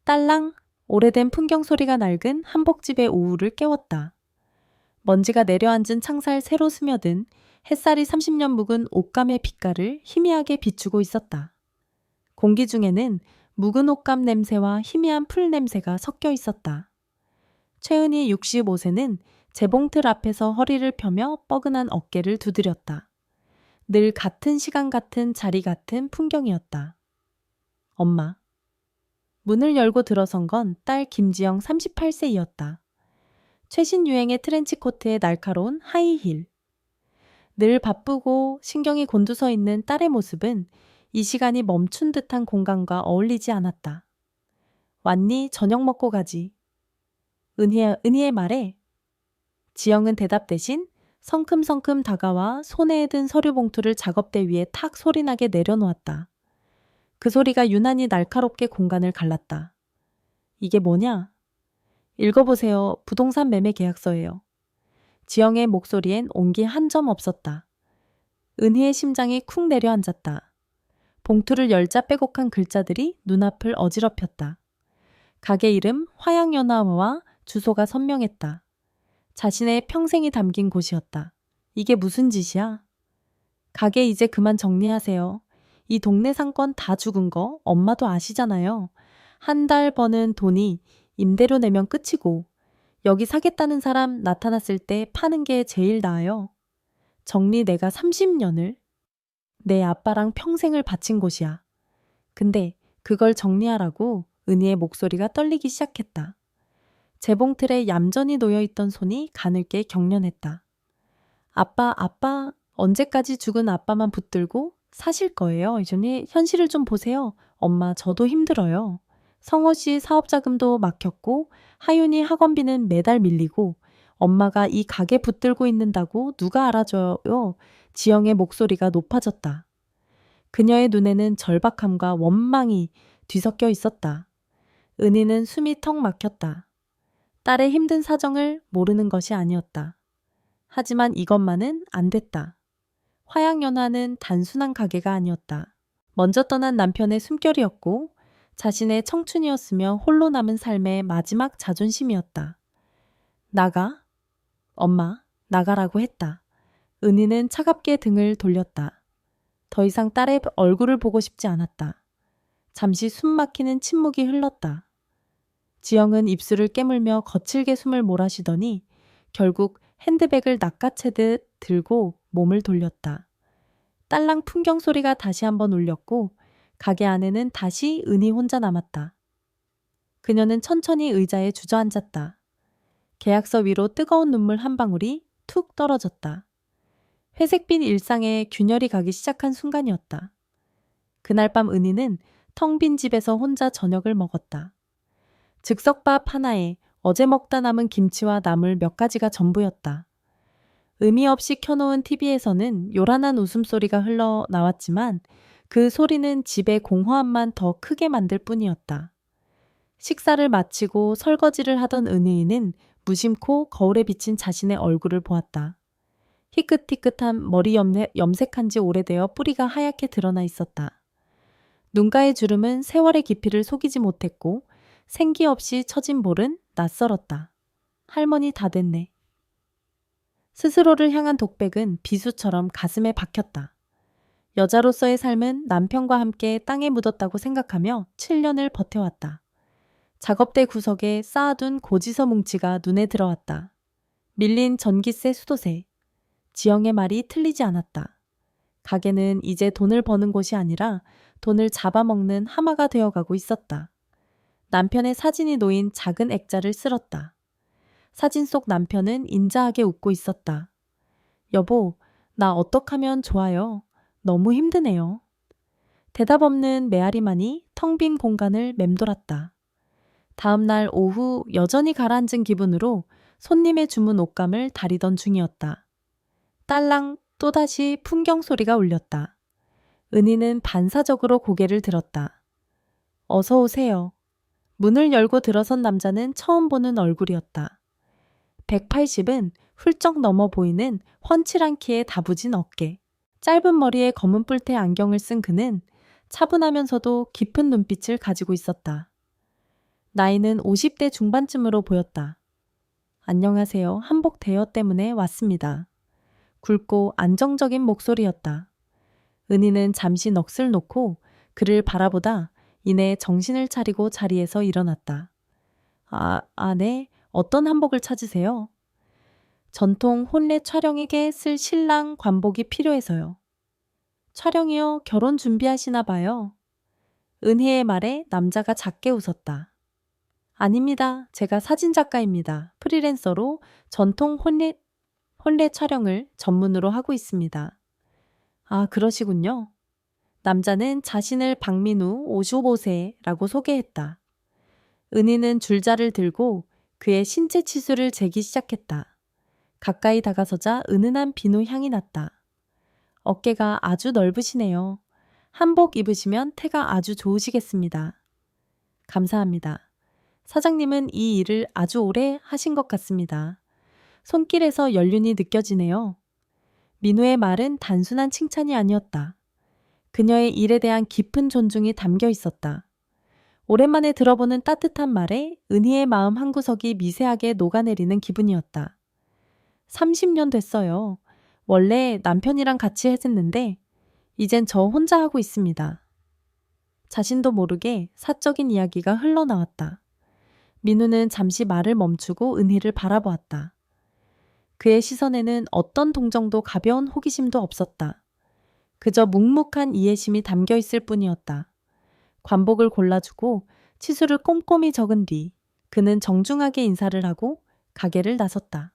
딸랑 오래된 풍경 소리가 낡은 한복집의 오후를 깨웠다. 먼지가 내려앉은 창살 새로 스며든 햇살이 30년 묵은 옷감의 빛깔을 희미하게 비추고 있었다. 공기 중에는 묵은 옷감 냄새와 희미한 풀 냄새가 섞여 있었다. 최은희 65세는 재봉틀 앞에서 허리를 펴며 뻐근한 어깨를 두드렸다. 늘 같은 시간 같은 자리 같은 풍경이었다. 엄마. 문을 열고 들어선 건 딸 김지영 38세이었다. 최신 유행의 트렌치코트에 날카로운 하이힐. 늘 바쁘고 신경이 곤두서 있는 딸의 모습은 이 시간이 멈춘 듯한 공간과 어울리지 않았다. 왔니? 저녁 먹고 가지. 은희의 말에 지영은 대답 대신 성큼성큼 다가와 손에 든 서류 봉투를 작업대 위에 탁 소리나게 내려놓았다. 그 소리가 유난히 날카롭게 공간을 갈랐다. 이게 뭐냐? 읽어보세요. 부동산 매매 계약서예요. 지영의 목소리엔 온기 한 점 없었다. 은희의 심장이 쿵 내려앉았다. 봉투를 열자 빼곡한 글자들이 눈앞을 어지럽혔다. 가게 이름 화양연화와 주소가 선명했다. 자신의 평생이 담긴 곳이었다. 이게 무슨 짓이야? 가게 이제 그만 정리하세요. 이 동네 상권 다 죽은 거 엄마도 아시잖아요. 한 달 버는 돈이 임대료 내면 끝이고 여기 사겠다는 사람 나타났을 때 파는 게 제일 나아요. 정리 내가 30년을 내 아빠랑 평생을 바친 곳이야. 근데 그걸 정리하라고 은희의 목소리가 떨리기 시작했다. 재봉틀에 얌전히 놓여있던 손이 가늘게 경련했다. 아빠, 언제까지 죽은 아빠만 붙들고 사실 거예요? 이전에 현실을 좀 보세요. 엄마, 저도 힘들어요. 성호 씨 사업 자금도 막혔고 하윤이 학원비는 매달 밀리고 엄마가 이 가게 붙들고 있는다고 누가 알아줘요? 지영의 목소리가 높아졌다. 그녀의 눈에는 절박함과 원망이 뒤섞여 있었다. 은희는 숨이 턱 막혔다. 딸의 힘든 사정을 모르는 것이 아니었다. 하지만 이것만은 안 됐다. 화양연화는 단순한 가게가 아니었다. 먼저 떠난 남편의 숨결이었고 자신의 청춘이었으며 홀로 남은 삶의 마지막 자존심이었다. 나가? 엄마, 나가라고 했다. 은희는 차갑게 등을 돌렸다. 더 이상 딸의 얼굴을 보고 싶지 않았다. 잠시 숨 막히는 침묵이 흘렀다. 지영은 입술을 깨물며 거칠게 숨을 몰아쉬더니 결국 핸드백을 낚아채듯 들고 몸을 돌렸다. 딸랑 풍경 소리가 다시 한번 울렸고 가게 안에는 다시 은희 혼자 남았다. 그녀는 천천히 의자에 주저앉았다. 계약서 위로 뜨거운 눈물 한 방울이 툭 떨어졌다. 회색빛 일상에 균열이 가기 시작한 순간이었다. 그날 밤 은희는 텅 빈 집에서 혼자 저녁을 먹었다. 즉석밥 하나에 어제 먹다 남은 김치와 나물 몇 가지가 전부였다. 의미 없이 켜놓은 TV에서는 요란한 웃음소리가 흘러나왔지만 그 소리는 집의 공허함만 더 크게 만들 뿐이었다. 식사를 마치고 설거지를 하던 은희는 무심코 거울에 비친 자신의 얼굴을 보았다. 희끗희끗한 머리 염색한 지 오래되어 뿌리가 하얗게 드러나 있었다. 눈가의 주름은 세월의 깊이를 속이지 못했고 생기 없이 처진 볼은 낯설었다. 할머니 다 됐네. 스스로를 향한 독백은 비수처럼 가슴에 박혔다. 여자로서의 삶은 남편과 함께 땅에 묻었다고 생각하며 7년을 버텨왔다. 작업대 구석에 쌓아둔 고지서 뭉치가 눈에 들어왔다. 밀린 전기세 수도세. 지영의 말이 틀리지 않았다. 가게는 이제 돈을 버는 곳이 아니라 돈을 잡아먹는 하마가 되어가고 있었다. 남편의 사진이 놓인 작은 액자를 쓸었다. 사진 속 남편은 인자하게 웃고 있었다. 여보, 나 어떡하면 좋아요? 너무 힘드네요. 대답 없는 메아리만이 텅 빈 공간을 맴돌았다. 다음 날 오후 여전히 가라앉은 기분으로 손님의 주문 옷감을 다리던 중이었다. 딸랑 또다시 풍경 소리가 울렸다. 은희는 반사적으로 고개를 들었다. 어서 오세요. 문을 열고 들어선 남자는 처음 보는 얼굴이었다. 180은 훌쩍 넘어 보이는 훤칠한 키에 다부진 어깨. 짧은 머리에 검은 뿔테 안경을 쓴 그는 차분하면서도 깊은 눈빛을 가지고 있었다. 나이는 50대 중반쯤으로 보였다. 안녕하세요. 한복 대여 때문에 왔습니다. 굵고 안정적인 목소리였다. 은희는 잠시 넋을 놓고 그를 바라보다 이내 정신을 차리고 자리에서 일어났다. 네. 어떤 한복을 찾으세요? 전통 혼례 촬영에게 쓸 신랑 관복이 필요해서요. 촬영이요? 결혼 준비하시나 봐요. 은희의 말에 남자가 작게 웃었다. 아닙니다. 제가 사진작가입니다. 프리랜서로 전통 혼례 촬영을 전문으로 하고 있습니다. 아, 그러시군요. 남자는 자신을 박민우 55세라고 소개했다. 은희는 줄자를 들고 그의 신체 치수를 재기 시작했다. 가까이 다가서자 은은한 비누 향이 났다. 어깨가 아주 넓으시네요. 한복 입으시면 태가 아주 좋으시겠습니다. 감사합니다. 사장님은 이 일을 아주 오래 하신 것 같습니다. 손길에서 연륜이 느껴지네요. 민우의 말은 단순한 칭찬이 아니었다. 그녀의 일에 대한 깊은 존중이 담겨 있었다. 오랜만에 들어보는 따뜻한 말에 은희의 마음 한구석이 미세하게 녹아내리는 기분이었다. 30년 됐어요. 원래 남편이랑 같이 했는데 이젠 저 혼자 하고 있습니다. 자신도 모르게 사적인 이야기가 흘러나왔다. 민우는 잠시 말을 멈추고 은희를 바라보았다. 그의 시선에는 어떤 동정도 가벼운 호기심도 없었다. 그저 묵묵한 이해심이 담겨 있을 뿐이었다. 관복을 골라주고 치수를 꼼꼼히 적은 뒤 그는 정중하게 인사를 하고 가게를 나섰다.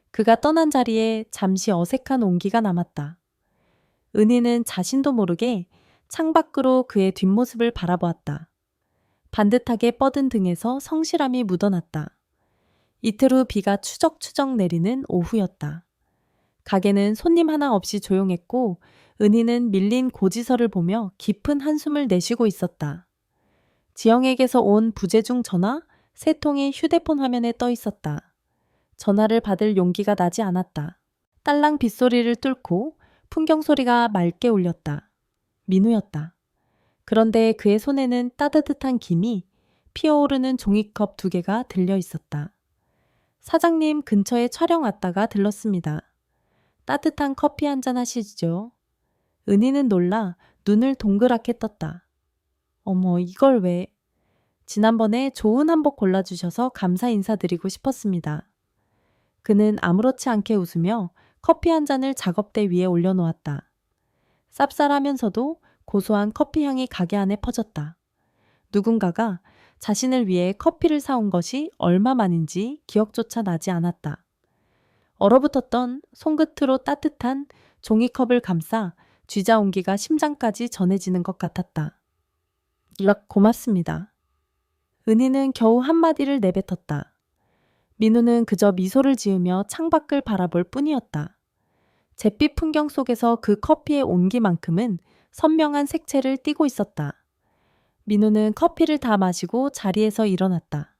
그가 떠난 자리에 잠시 어색한 온기가 남았다. 은희는 자신도 모르게 창밖으로 그의 뒷모습을 바라보았다. 반듯하게 뻗은 등에서 성실함이 묻어났다. 이틀 후 비가 추적추적 내리는 오후였다. 가게는 손님 하나 없이 조용했고 은희는 밀린 고지서를 보며 깊은 한숨을 내쉬고 있었다. 지영에게서 온 부재중 전화 3통이 휴대폰 화면에 떠 있었다. 전화를 받을 용기가 나지 않았다. 딸랑 빗소리를 뚫고 풍경소리가 맑게 울렸다. 민우였다. 그런데 그의 손에는 따뜻한 김이 피어오르는 종이컵 2개가 들려 있었다. 사장님 근처에 촬영 왔다가 들렀습니다. 따뜻한 커피 한잔 하시죠. 은희는 놀라 눈을 동그랗게 떴다. 어머, 이걸 왜? 지난번에 좋은 한복 골라주셔서 감사 인사드리고 싶었습니다. 그는 아무렇지 않게 웃으며 커피 한 잔을 작업대 위에 올려놓았다. 쌉쌀하면서도 고소한 커피 향이 가게 안에 퍼졌다. 누군가가 자신을 위해 커피를 사온 것이 얼마만인지 기억조차 나지 않았다. 얼어붙었던 손끝으로 따뜻한 종이컵을 감싸 쥐자 온기가 심장까지 전해지는 것 같았다. 고맙습니다. 은희는 겨우 한마디를 내뱉었다. 민우는 그저 미소를 지으며 창밖을 바라볼 뿐이었다. 잿빛 풍경 속에서 그 커피의 온기만큼은 선명한 색채를 띠고 있었다. 민우는 커피를 다 마시고 자리에서 일어났다.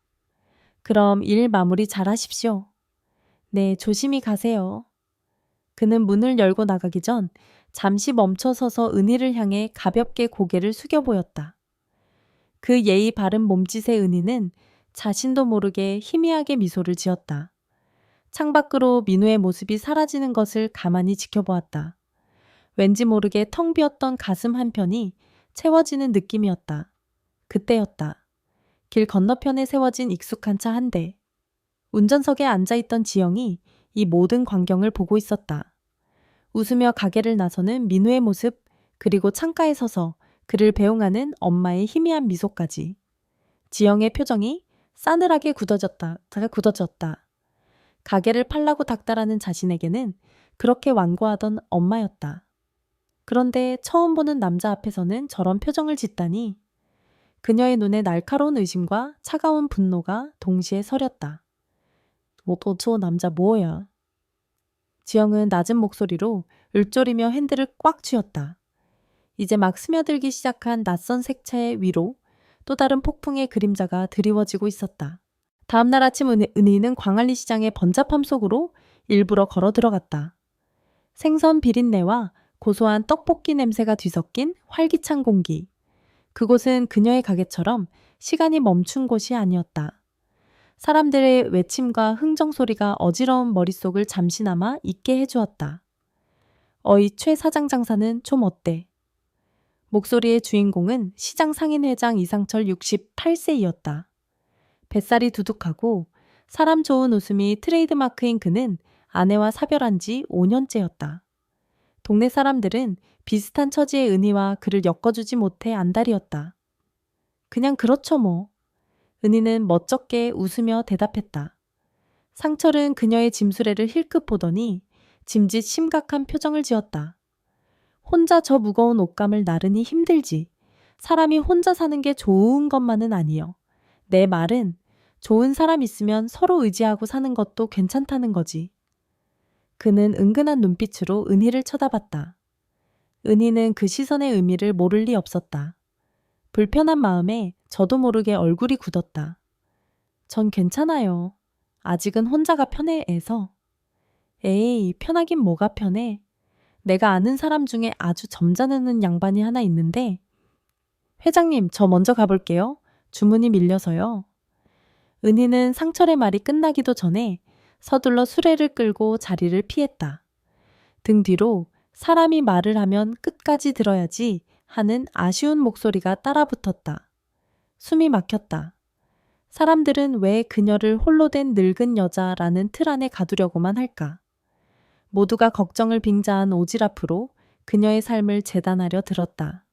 그럼 일 마무리 잘 하십시오. 네, 조심히 가세요. 그는 문을 열고 나가기 전 잠시 멈춰서서 은희를 향해 가볍게 고개를 숙여 보였다. 그 예의 바른 몸짓의 은희는 자신도 모르게 희미하게 미소를 지었다. 창밖으로 민우의 모습이 사라지는 것을 가만히 지켜보았다. 왠지 모르게 텅 비었던 가슴 한편이 채워지는 느낌이었다. 그때였다. 길 건너편에 세워진 익숙한 차 한 대. 운전석에 앉아있던 지영이 이 모든 광경을 보고 있었다. 웃으며 가게를 나서는 민우의 모습, 그리고 창가에 서서 그를 배웅하는 엄마의 희미한 미소까지. 지영의 표정이 싸늘하게 굳어졌다. 가게를 팔라고 닥달하는 자신에게는 그렇게 완고하던 엄마였다. 그런데 처음 보는 남자 앞에서는 저런 표정을 짓다니. 그녀의 눈에 날카로운 의심과 차가운 분노가 동시에 서렸다. 저 남자 뭐야? 지영은 낮은 목소리로 읊조리며 핸들을 꽉 쥐었다. 이제 막 스며들기 시작한 낯선 색채 위로 또 다른 폭풍의 그림자가 드리워지고 있었다. 다음날 아침 은희는 광안리 시장의 번잡함 속으로 일부러 걸어 들어갔다. 생선 비린내와 고소한 떡볶이 냄새가 뒤섞인 활기찬 공기, 그곳은 그녀의 가게처럼 시간이 멈춘 곳이 아니었다. 사람들의 외침과 흥정 소리가 어지러운 머릿속을 잠시나마 잊게 해주었다. 어이 최 사장 장사는 좀 어때? 목소리의 주인공은 시장 상인회장 이상철 68세이었다. 뱃살이 두둑하고 사람 좋은 웃음이 트레이드마크인 그는 아내와 사별한 지 5년째였다. 동네 사람들은 비슷한 처지의 은희와 그를 엮어주지 못해 안달이었다. 그냥 그렇죠 뭐. 은희는 멋쩍게 웃으며 대답했다. 상철은 그녀의 짐수레를 힐끗 보더니 짐짓 심각한 표정을 지었다. 혼자 저 무거운 옷감을 나르니 힘들지. 사람이 혼자 사는 게 좋은 것만은 아니여. 내 말은 좋은 사람 있으면 서로 의지하고 사는 것도 괜찮다는 거지. 그는 은근한 눈빛으로 은희를 쳐다봤다. 은희는 그 시선의 의미를 모를 리 없었다. 불편한 마음에 저도 모르게 얼굴이 굳었다. 전 괜찮아요. 아직은 혼자가 편해 해서. 에이, 편하긴 뭐가 편해. 내가 아는 사람 중에 아주 점잖은 양반이 하나 있는데. 회장님, 저 먼저 가볼게요. 주문이 밀려서요. 은희는 상철의 말이 끝나기도 전에 서둘러 수레를 끌고 자리를 피했다. 등 뒤로 사람이 말을 하면 끝까지 들어야지 하는 아쉬운 목소리가 따라붙었다. 숨이 막혔다. 사람들은 왜 그녀를 홀로 된 늙은 여자라는 틀 안에 가두려고만 할까? 모두가 걱정을 빙자한 오질 앞으로 그녀의 삶을 재단하려 들었다.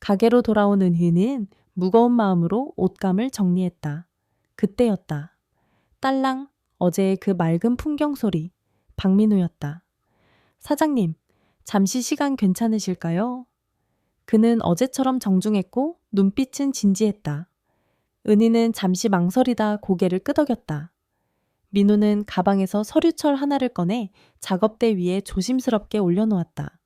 가게로 돌아온 은희는 무거운 마음으로 옷감을 정리했다. 그때였다. 딸랑 어제의 그 맑은 풍경 소리. 박민우였다. 사장님, 잠시 시간 괜찮으실까요? 그는 어제처럼 정중했고 눈빛은 진지했다. 은희는 잠시 망설이다 고개를 끄덕였다. 민우는 가방에서 서류철 하나를 꺼내 작업대 위에 조심스럽게 올려놓았다.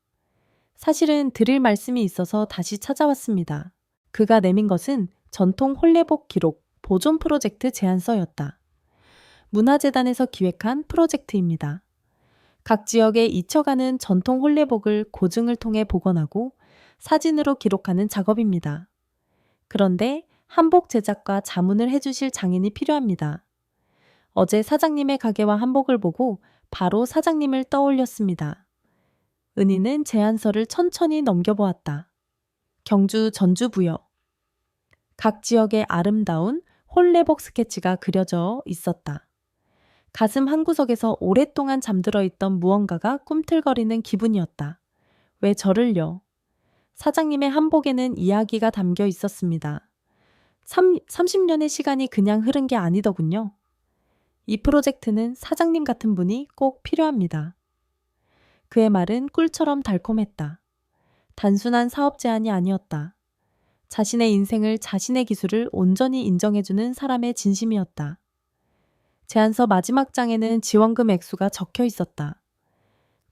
사실은 드릴 말씀이 있어서 다시 찾아왔습니다. 그가 내민 것은 전통 홀레복 기록 보존 프로젝트 제안서였다. 문화재단에서 기획한 프로젝트입니다. 각 지역에 잊혀가는 전통 홀레복을 고증을 통해 복원하고 사진으로 기록하는 작업입니다. 그런데 한복 제작과 자문을 해주실 장인이 필요합니다. 어제 사장님의 가게와 한복을 보고 바로 사장님을 떠올렸습니다. 은희는 제안서를 천천히 넘겨보았다. 경주 전주부여. 각 지역의 아름다운 홀레복 스케치가 그려져 있었다. 가슴 한구석에서 오랫동안 잠들어 있던 무언가가 꿈틀거리는 기분이었다. 왜 저를요? 사장님의 한복에는 이야기가 담겨 있었습니다. 30년의 시간이 그냥 흐른 게 아니더군요. 이 프로젝트는 사장님 같은 분이 꼭 필요합니다. 그의 말은 꿀처럼 달콤했다. 단순한 사업 제안이 아니었다. 자신의 인생을 자신의 기술을 온전히 인정해주는 사람의 진심이었다. 제안서 마지막 장에는 지원금 액수가 적혀 있었다.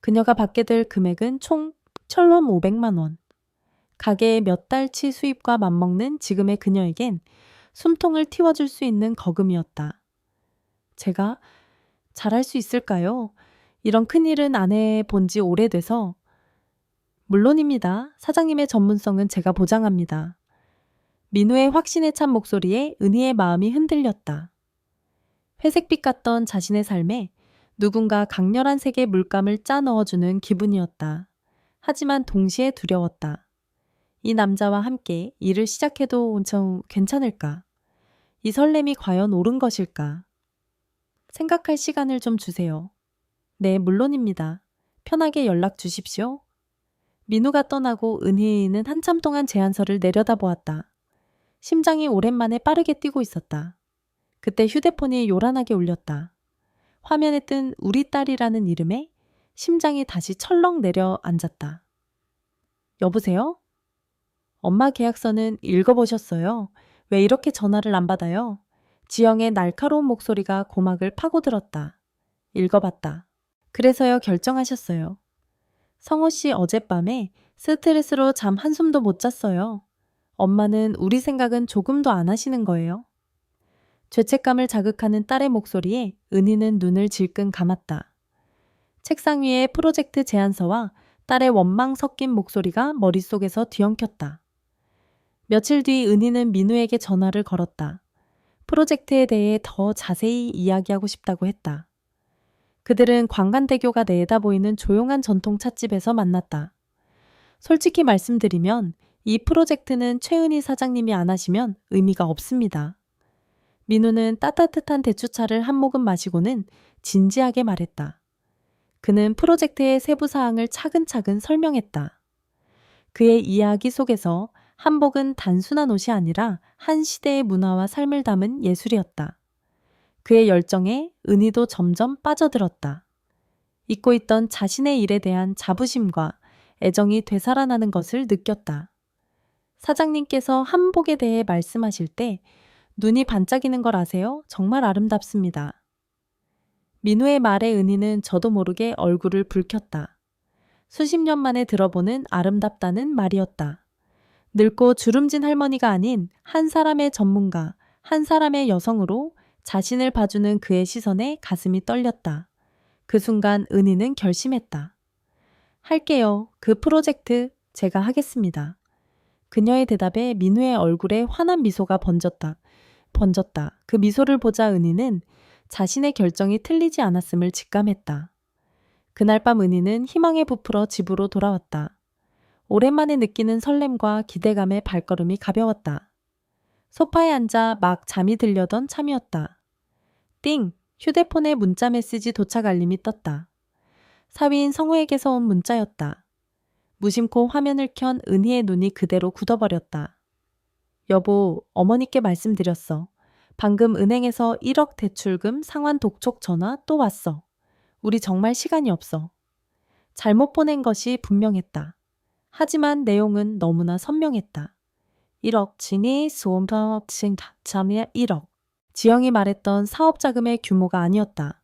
그녀가 받게 될 금액은 총 철원 500만 원. 가게의 몇 달치 수입과 맞먹는 지금의 그녀에겐 숨통을 틔워줄 수 있는 거금이었다. 제가 잘할 수 있을까요? 이런 큰일은 안 해본 지 오래돼서. 물론입니다. 사장님의 전문성은 제가 보장합니다. 민우의 확신에 찬 목소리에 은희의 마음이 흔들렸다. 회색빛 같던 자신의 삶에 누군가 강렬한 색의 물감을 짜 넣어주는 기분이었다. 하지만 동시에 두려웠다. 이 남자와 함께 일을 시작해도 좀 괜찮을까? 이 설렘이 과연 옳은 것일까? 생각할 시간을 좀 주세요. 네, 물론입니다. 편하게 연락 주십시오. 민우가 떠나고 은희는 한참 동안 제안서를 내려다보았다. 심장이 오랜만에 빠르게 뛰고 있었다. 그때 휴대폰이 요란하게 울렸다. 화면에 뜬 우리 딸이라는 이름에 심장이 다시 철렁 내려앉았다. 여보세요? 엄마 계약서는 읽어보셨어요? 왜 이렇게 전화를 안 받아요? 지영의 날카로운 목소리가 고막을 파고들었다. 읽어봤다. 그래서요 결정하셨어요. 성호 씨 어젯밤에 스트레스로 잠 한숨도 못 잤어요. 엄마는 우리 생각은 조금도 안 하시는 거예요. 죄책감을 자극하는 딸의 목소리에 은희는 눈을 질끈 감았다. 책상 위에 프로젝트 제안서와 딸의 원망 섞인 목소리가 머릿속에서 뒤엉켰다. 며칠 뒤 은희는 민우에게 전화를 걸었다. 프로젝트에 대해 더 자세히 이야기하고 싶다고 했다. 그들은 광간대교가 내다 보이는 조용한 전통 찻집에서 만났다. 솔직히 말씀드리면 이 프로젝트는 최은희 사장님이 안 하시면 의미가 없습니다. 민우는 따뜻한 대추차를 한 모금 마시고는 진지하게 말했다. 그는 프로젝트의 세부 사항을 차근차근 설명했다. 그의 이야기 속에서 한복은 단순한 옷이 아니라 한 시대의 문화와 삶을 담은 예술이었다. 그의 열정에 은희도 점점 빠져들었다. 잊고 있던 자신의 일에 대한 자부심과 애정이 되살아나는 것을 느꼈다. 사장님께서 한복에 대해 말씀하실 때 눈이 반짝이는 걸 아세요? 정말 아름답습니다. 민우의 말에 은희는 저도 모르게 얼굴을 붉혔다. 수십 년 만에 들어보는 아름답다는 말이었다. 늙고 주름진 할머니가 아닌 한 사람의 전문가, 한 사람의 여성으로 자신을 봐주는 그의 시선에 가슴이 떨렸다. 그 순간 은희는 결심했다. 할게요. 그 프로젝트 제가 하겠습니다. 그녀의 대답에 민우의 얼굴에 환한 미소가 번졌다. 그 미소를 보자 은희는 자신의 결정이 틀리지 않았음을 직감했다. 그날 밤 은희는 희망에 부풀어 집으로 돌아왔다. 오랜만에 느끼는 설렘과 기대감에 발걸음이 가벼웠다. 소파에 앉아 막 잠이 들려던 참이었다. 띵! 휴대폰에 문자 메시지 도착 알림이 떴다. 사위인 성우에게서 온 문자였다. 무심코 화면을 켠 은희의 눈이 그대로 굳어버렸다. 여보, 어머니께 말씀드렸어. 방금 은행에서 1억 대출금 상환 독촉 전화 또 왔어. 우리 정말 시간이 없어. 잘못 보낸 것이 분명했다. 하지만 내용은 너무나 선명했다. 1억 진이 수험방학생 참여 1억. 지영이 말했던 사업 자금의 규모가 아니었다.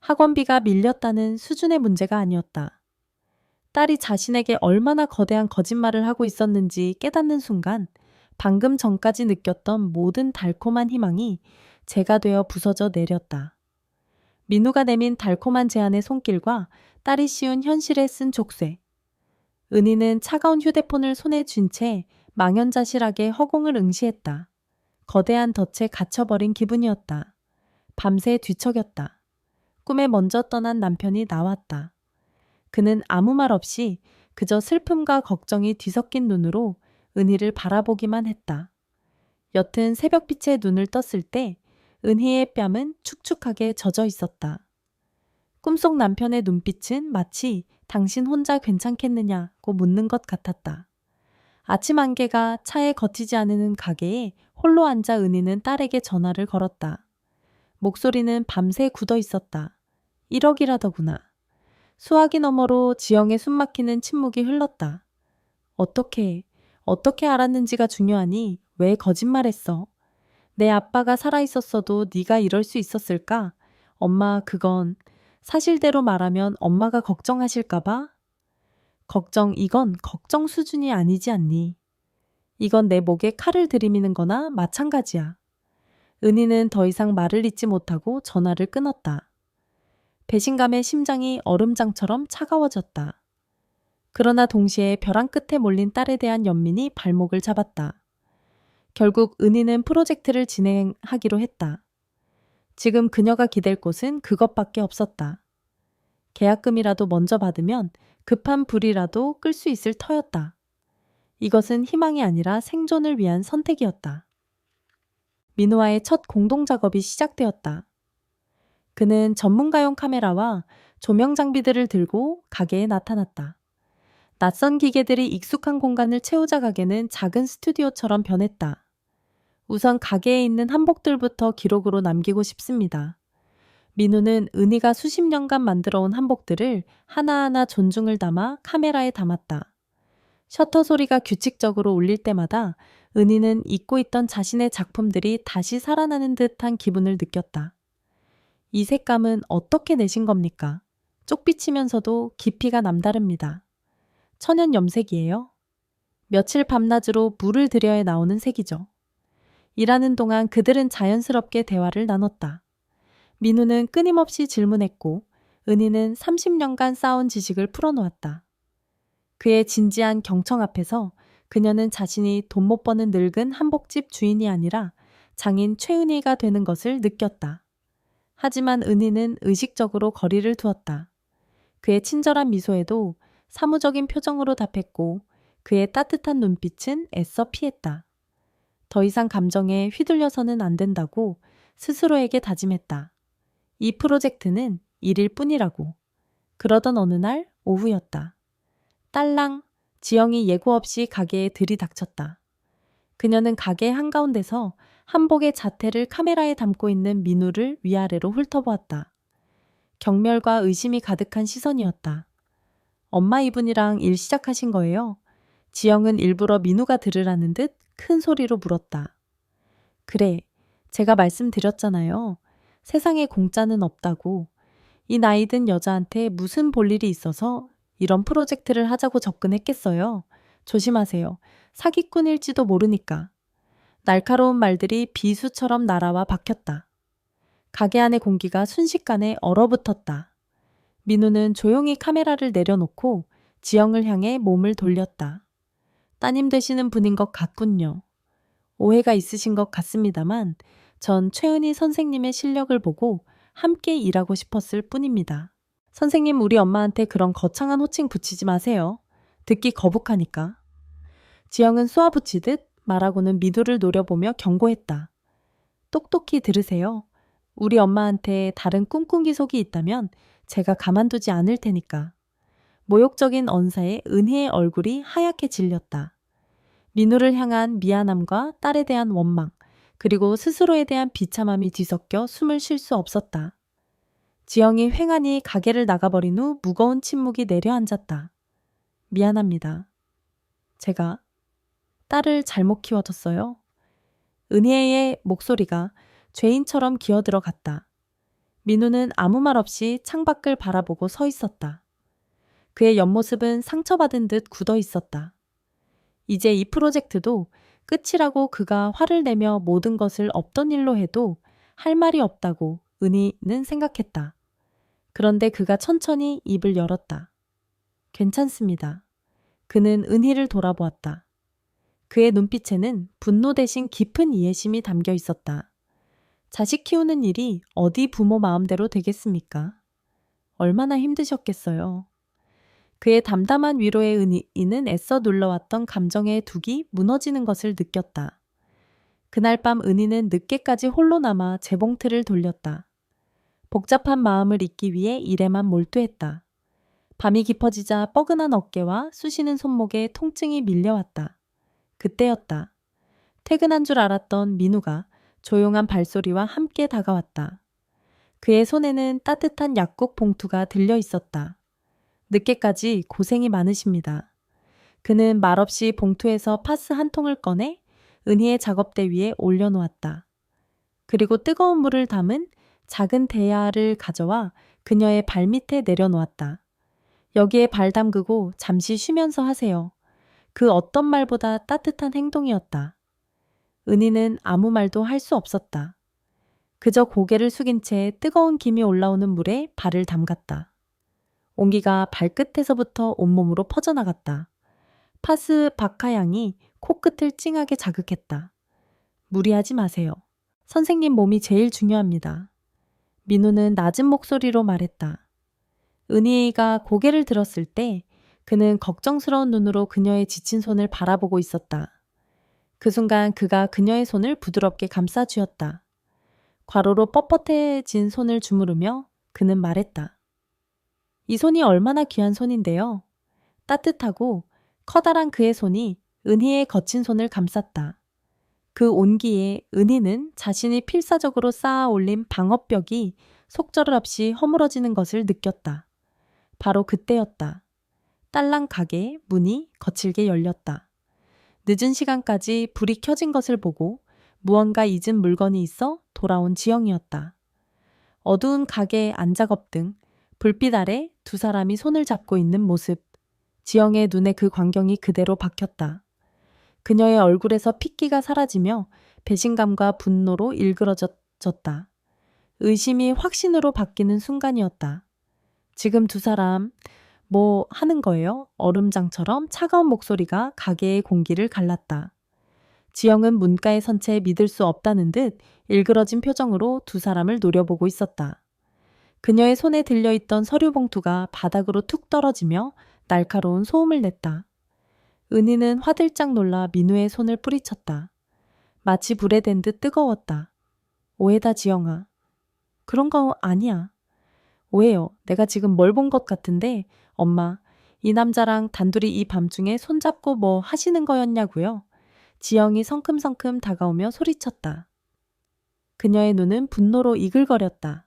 학원비가 밀렸다는 수준의 문제가 아니었다. 딸이 자신에게 얼마나 거대한 거짓말을 하고 있었는지 깨닫는 순간 방금 전까지 느꼈던 모든 달콤한 희망이 재가 되어 부서져 내렸다. 민우가 내민 달콤한 제안의 손길과 딸이 씌운 현실에 쓴 족쇄. 은희는 차가운 휴대폰을 손에 쥔 채 망연자실하게 허공을 응시했다. 거대한 덫에 갇혀버린 기분이었다. 밤새 뒤척였다. 꿈에 먼저 떠난 남편이 나왔다. 그는 아무 말 없이 그저 슬픔과 걱정이 뒤섞인 눈으로 은희를 바라보기만 했다. 옅은 새벽빛에 눈을 떴을 때 은희의 뺨은 축축하게 젖어 있었다. 꿈속 남편의 눈빛은 마치 당신 혼자 괜찮겠느냐고 묻는 것 같았다. 아침 안개가 차에 걷히지 않는 가게에 홀로 앉아 은희는 딸에게 전화를 걸었다. 목소리는 밤새 굳어 있었다. 1억이라더구나. 수화기 너머로 지영의 숨막히는 침묵이 흘렀다. 어떻게 알았는지가 중요하니 왜 거짓말했어? 내 아빠가 살아있었어도 네가 이럴 수 있었을까? 엄마, 그건 사실대로 말하면 엄마가 걱정하실까봐? 이건 걱정 수준이 아니지 않니? 이건 내 목에 칼을 들이미는 거나 마찬가지야. 은희는 더 이상 말을 잇지 못하고 전화를 끊었다. 배신감에 심장이 얼음장처럼 차가워졌다. 그러나 동시에 벼랑 끝에 몰린 딸에 대한 연민이 발목을 잡았다. 결국 은희는 프로젝트를 진행하기로 했다. 지금 그녀가 기댈 곳은 그것밖에 없었다. 계약금이라도 먼저 받으면 급한 불이라도 끌 수 있을 터였다. 이것은 희망이 아니라 생존을 위한 선택이었다. 민우와의 첫 공동작업이 시작되었다. 그는 전문가용 카메라와 조명 장비들을 들고 가게에 나타났다. 낯선 기계들이 익숙한 공간을 채우자 가게는 작은 스튜디오처럼 변했다. 우선 가게에 있는 한복들부터 기록으로 남기고 싶습니다. 민우는 은희가 수십 년간 만들어온 한복들을 하나하나 존중을 담아 카메라에 담았다. 셔터 소리가 규칙적으로 울릴 때마다 은희는 잊고 있던 자신의 작품들이 다시 살아나는 듯한 기분을 느꼈다. 이 색감은 어떻게 내신 겁니까? 쪽비치면서도 깊이가 남다릅니다. 천연 염색이에요? 며칠 밤낮으로 물을 들여야 나오는 색이죠. 일하는 동안 그들은 자연스럽게 대화를 나눴다. 민우는 끊임없이 질문했고 은희는 30년간 쌓아온 지식을 풀어놓았다. 그의 진지한 경청 앞에서 그녀는 자신이 돈 못 버는 늙은 한복집 주인이 아니라 장인 최은희가 되는 것을 느꼈다. 하지만 은희는 의식적으로 거리를 두었다. 그의 친절한 미소에도 사무적인 표정으로 답했고 그의 따뜻한 눈빛은 애써 피했다. 더 이상 감정에 휘둘려서는 안 된다고 스스로에게 다짐했다. 이 프로젝트는 일일 뿐이라고. 그러던 어느 날 오후였다. 딸랑, 지영이 예고 없이 가게에 들이닥쳤다. 그녀는 가게 한가운데서 한복의 자태를 카메라에 담고 있는 민우를 위아래로 훑어보았다. 경멸과 의심이 가득한 시선이었다. 엄마 이분이랑 일 시작하신 거예요? 지영은 일부러 민우가 들으라는 듯 큰 소리로 물었다. 그래, 제가 말씀드렸잖아요. 세상에 공짜는 없다고. 이 나이 든 여자한테 무슨 볼 일이 있어서 이런 프로젝트를 하자고 접근했겠어요. 조심하세요. 사기꾼일지도 모르니까. 날카로운 말들이 비수처럼 날아와 박혔다. 가게 안의 공기가 순식간에 얼어붙었다. 민우는 조용히 카메라를 내려놓고 지영을 향해 몸을 돌렸다. 따님 되시는 분인 것 같군요. 오해가 있으신 것 같습니다만 전 최은희 선생님의 실력을 보고 함께 일하고 싶었을 뿐입니다. 선생님, 우리 엄마한테 그런 거창한 호칭 붙이지 마세요. 듣기 거북하니까. 지영은 쏘아붙이듯 말하고는 민우를 노려보며 경고했다. 똑똑히 들으세요. 우리 엄마한테 다른 꿍꿍이 속이 있다면 제가 가만두지 않을 테니까. 모욕적인 언사에 은희의 얼굴이 하얗게 질렸다. 민우를 향한 미안함과 딸에 대한 원망, 그리고 스스로에 대한 비참함이 뒤섞여 숨을 쉴 수 없었다. 지영이 횡하니 가게를 나가버린 후 무거운 침묵이 내려앉았다. 미안합니다. 제가 딸을 잘못 키워뒀어요. 은희의 목소리가 죄인처럼 기어들어갔다. 민우는 아무 말 없이 창밖을 바라보고 서 있었다. 그의 옆모습은 상처받은 듯 굳어 있었다. 이제 이 프로젝트도 끝이라고 그가 화를 내며 모든 것을 없던 일로 해도 할 말이 없다고 은희는 생각했다. 그런데 그가 천천히 입을 열었다. 괜찮습니다. 그는 은희를 돌아보았다. 그의 눈빛에는 분노 대신 깊은 이해심이 담겨 있었다. 자식 키우는 일이 어디 부모 마음대로 되겠습니까? 얼마나 힘드셨겠어요. 그의 담담한 위로에 은희는 애써 눌러왔던 감정의 둑이 무너지는 것을 느꼈다. 그날 밤 은희는 늦게까지 홀로 남아 재봉틀을 돌렸다. 복잡한 마음을 잊기 위해 일에만 몰두했다. 밤이 깊어지자 뻐근한 어깨와 쑤시는 손목에 통증이 밀려왔다. 그때였다. 퇴근한 줄 알았던 민우가 조용한 발소리와 함께 다가왔다. 그의 손에는 따뜻한 약국 봉투가 들려 있었다. 늦게까지 고생이 많으십니다. 그는 말없이 봉투에서 파스 한 통을 꺼내 은희의 작업대 위에 올려놓았다. 그리고 뜨거운 물을 담은 작은 대야를 가져와 그녀의 발밑에 내려놓았다. 여기에 발 담그고 잠시 쉬면서 하세요. 그 어떤 말보다 따뜻한 행동이었다. 은희는 아무 말도 할 수 없었다. 그저 고개를 숙인 채 뜨거운 김이 올라오는 물에 발을 담갔다. 온기가 발끝에서부터 온몸으로 퍼져나갔다. 파스 박하향이 코끝을 찡하게 자극했다. 무리하지 마세요. 선생님 몸이 제일 중요합니다. 민우는 낮은 목소리로 말했다. 은희가 고개를 들었을 때 그는 걱정스러운 눈으로 그녀의 지친 손을 바라보고 있었다. 그 순간 그가 그녀의 손을 부드럽게 감싸쥐었다. 과로로 뻣뻣해진 손을 주무르며 그는 말했다. 이 손이 얼마나 귀한 손인데요. 따뜻하고 커다란 그의 손이 은희의 거친 손을 감쌌다. 그 온기에 은희는 자신이 필사적으로 쌓아 올린 방어벽이 속절을 없이 허물어지는 것을 느꼈다. 바로 그때였다. 딸랑 가게 문이 거칠게 열렸다. 늦은 시간까지 불이 켜진 것을 보고 무언가 잊은 물건이 있어 돌아온 지영이었다. 어두운 가게 안작업 등 불빛 아래 두 사람이 손을 잡고 있는 모습. 지영의 눈에 그 광경이 그대로 박혔다. 그녀의 얼굴에서 핏기가 사라지며 배신감과 분노로 일그러졌다. 의심이 확신으로 바뀌는 순간이었다. 지금 두 사람 뭐 하는 거예요? 얼음장처럼 차가운 목소리가 가게의 공기를 갈랐다. 지영은 문가에 선 채 믿을 수 없다는 듯 일그러진 표정으로 두 사람을 노려보고 있었다. 그녀의 손에 들려있던 서류 봉투가 바닥으로 툭 떨어지며 날카로운 소음을 냈다. 은희는 화들짝 놀라 민우의 손을 뿌리쳤다. 마치 불에 댄 듯 뜨거웠다. 오해다 지영아. 그런 거 아니야. 오해요. 내가 지금 뭘 본 것 같은데 엄마, 이 남자랑 단둘이 이 밤중에 손잡고 뭐 하시는 거였냐고요? 지영이 성큼성큼 다가오며 소리쳤다. 그녀의 눈은 분노로 이글거렸다.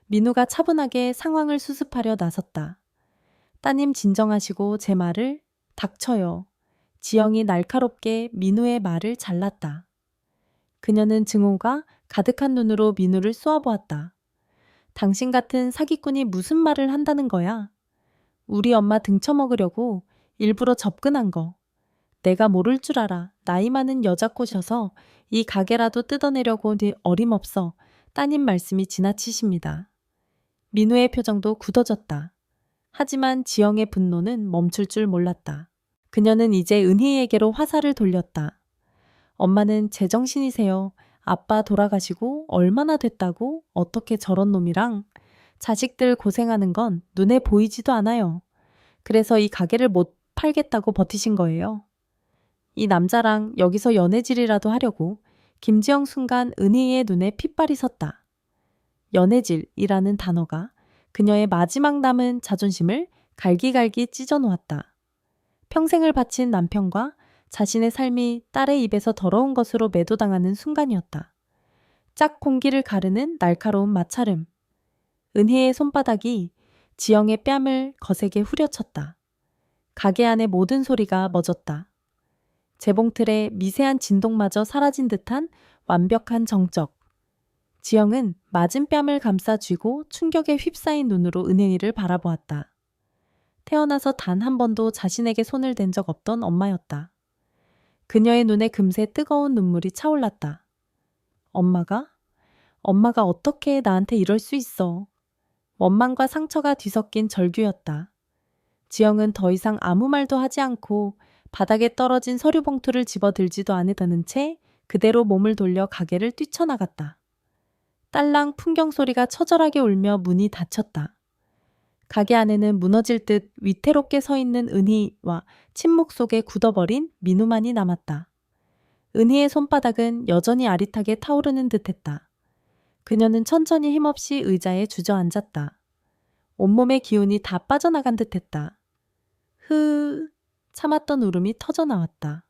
민우가 차분하게 상황을 수습하려 나섰다. 따님 진정하시고 제 말을 닥쳐요. 지영이 날카롭게 민우의 말을 잘랐다. 그녀는 증오가 가득한 눈으로 민우를 쏘아보았다. 당신 같은 사기꾼이 무슨 말을 한다는 거야? 우리 엄마 등쳐먹으려고 일부러 접근한 거. 내가 모를 줄 알아. 나이 많은 여자 꼬셔서 이 가게라도 뜯어내려고 어림없어. 따님 말씀이 지나치십니다. 민우의 표정도 굳어졌다. 하지만 지영의 분노는 멈출 줄 몰랐다. 그녀는 이제 은희에게로 화살을 돌렸다. 엄마는 제정신이세요. 아빠 돌아가시고 얼마나 됐다고? 어떻게 저런 놈이랑? 자식들 고생하는 건 눈에 보이지도 않아요. 그래서 이 가게를 못 팔겠다고 버티신 거예요. 이 남자랑 여기서 연애질이라도 하려고 김지영 순간 은희의 눈에 핏발이 섰다. 연애질이라는 단어가 그녀의 마지막 남은 자존심을 갈기갈기 찢어놓았다. 평생을 바친 남편과 자신의 삶이 딸의 입에서 더러운 것으로 매도당하는 순간이었다. 짝 공기를 가르는 날카로운 마찰음. 은희의 손바닥이 지영의 뺨을 거세게 후려쳤다. 가게 안의 모든 소리가 멎었다. 재봉틀의 미세한 진동마저 사라진 듯한 완벽한 정적. 지영은 맞은 뺨을 감싸 쥐고 충격에 휩싸인 눈으로 은혜이를 바라보았다. 태어나서 단 한 번도 자신에게 손을 댄 적 없던 엄마였다. 그녀의 눈에 금세 뜨거운 눈물이 차올랐다. 엄마가? 엄마가 어떻게 나한테 이럴 수 있어. 원망과 상처가 뒤섞인 절규였다. 지영은 더 이상 아무 말도 하지 않고 바닥에 떨어진 서류 봉투를 집어들지도 않으려는 채 그대로 몸을 돌려 가게를 뛰쳐나갔다. 딸랑 풍경 소리가 처절하게 울며 문이 닫혔다. 가게 안에는 무너질 듯 위태롭게 서 있는 은희와 침묵 속에 굳어버린 민우만이 남았다. 은희의 손바닥은 여전히 아릿하게 타오르는 듯했다. 그녀는 천천히 힘없이 의자에 주저앉았다. 온몸의 기운이 다 빠져나간 듯했다. 참았던 울음이 터져나왔다.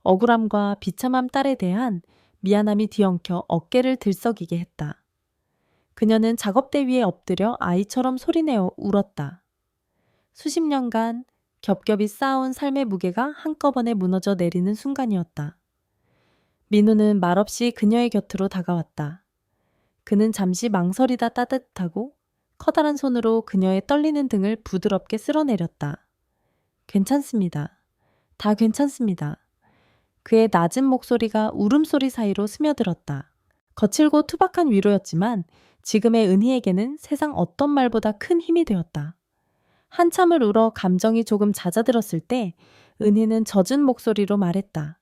억울함과 비참함 딸에 대한 미안함이 뒤엉켜 어깨를 들썩이게 했다. 그녀는 작업대 위에 엎드려 아이처럼 소리내어 울었다. 수십 년간 겹겹이 쌓아온 삶의 무게가 한꺼번에 무너져 내리는 순간이었다. 민우는 말없이 그녀의 곁으로 다가왔다. 그는 잠시 망설이다 따뜻하고 커다란 손으로 그녀의 떨리는 등을 부드럽게 쓸어내렸다. 괜찮습니다. 다 괜찮습니다. 그의 낮은 목소리가 울음소리 사이로 스며들었다. 거칠고 투박한 위로였지만 지금의 은희에게는 세상 어떤 말보다 큰 힘이 되었다. 한참을 울어 감정이 조금 잦아들었을 때 은희는 젖은 목소리로 말했다.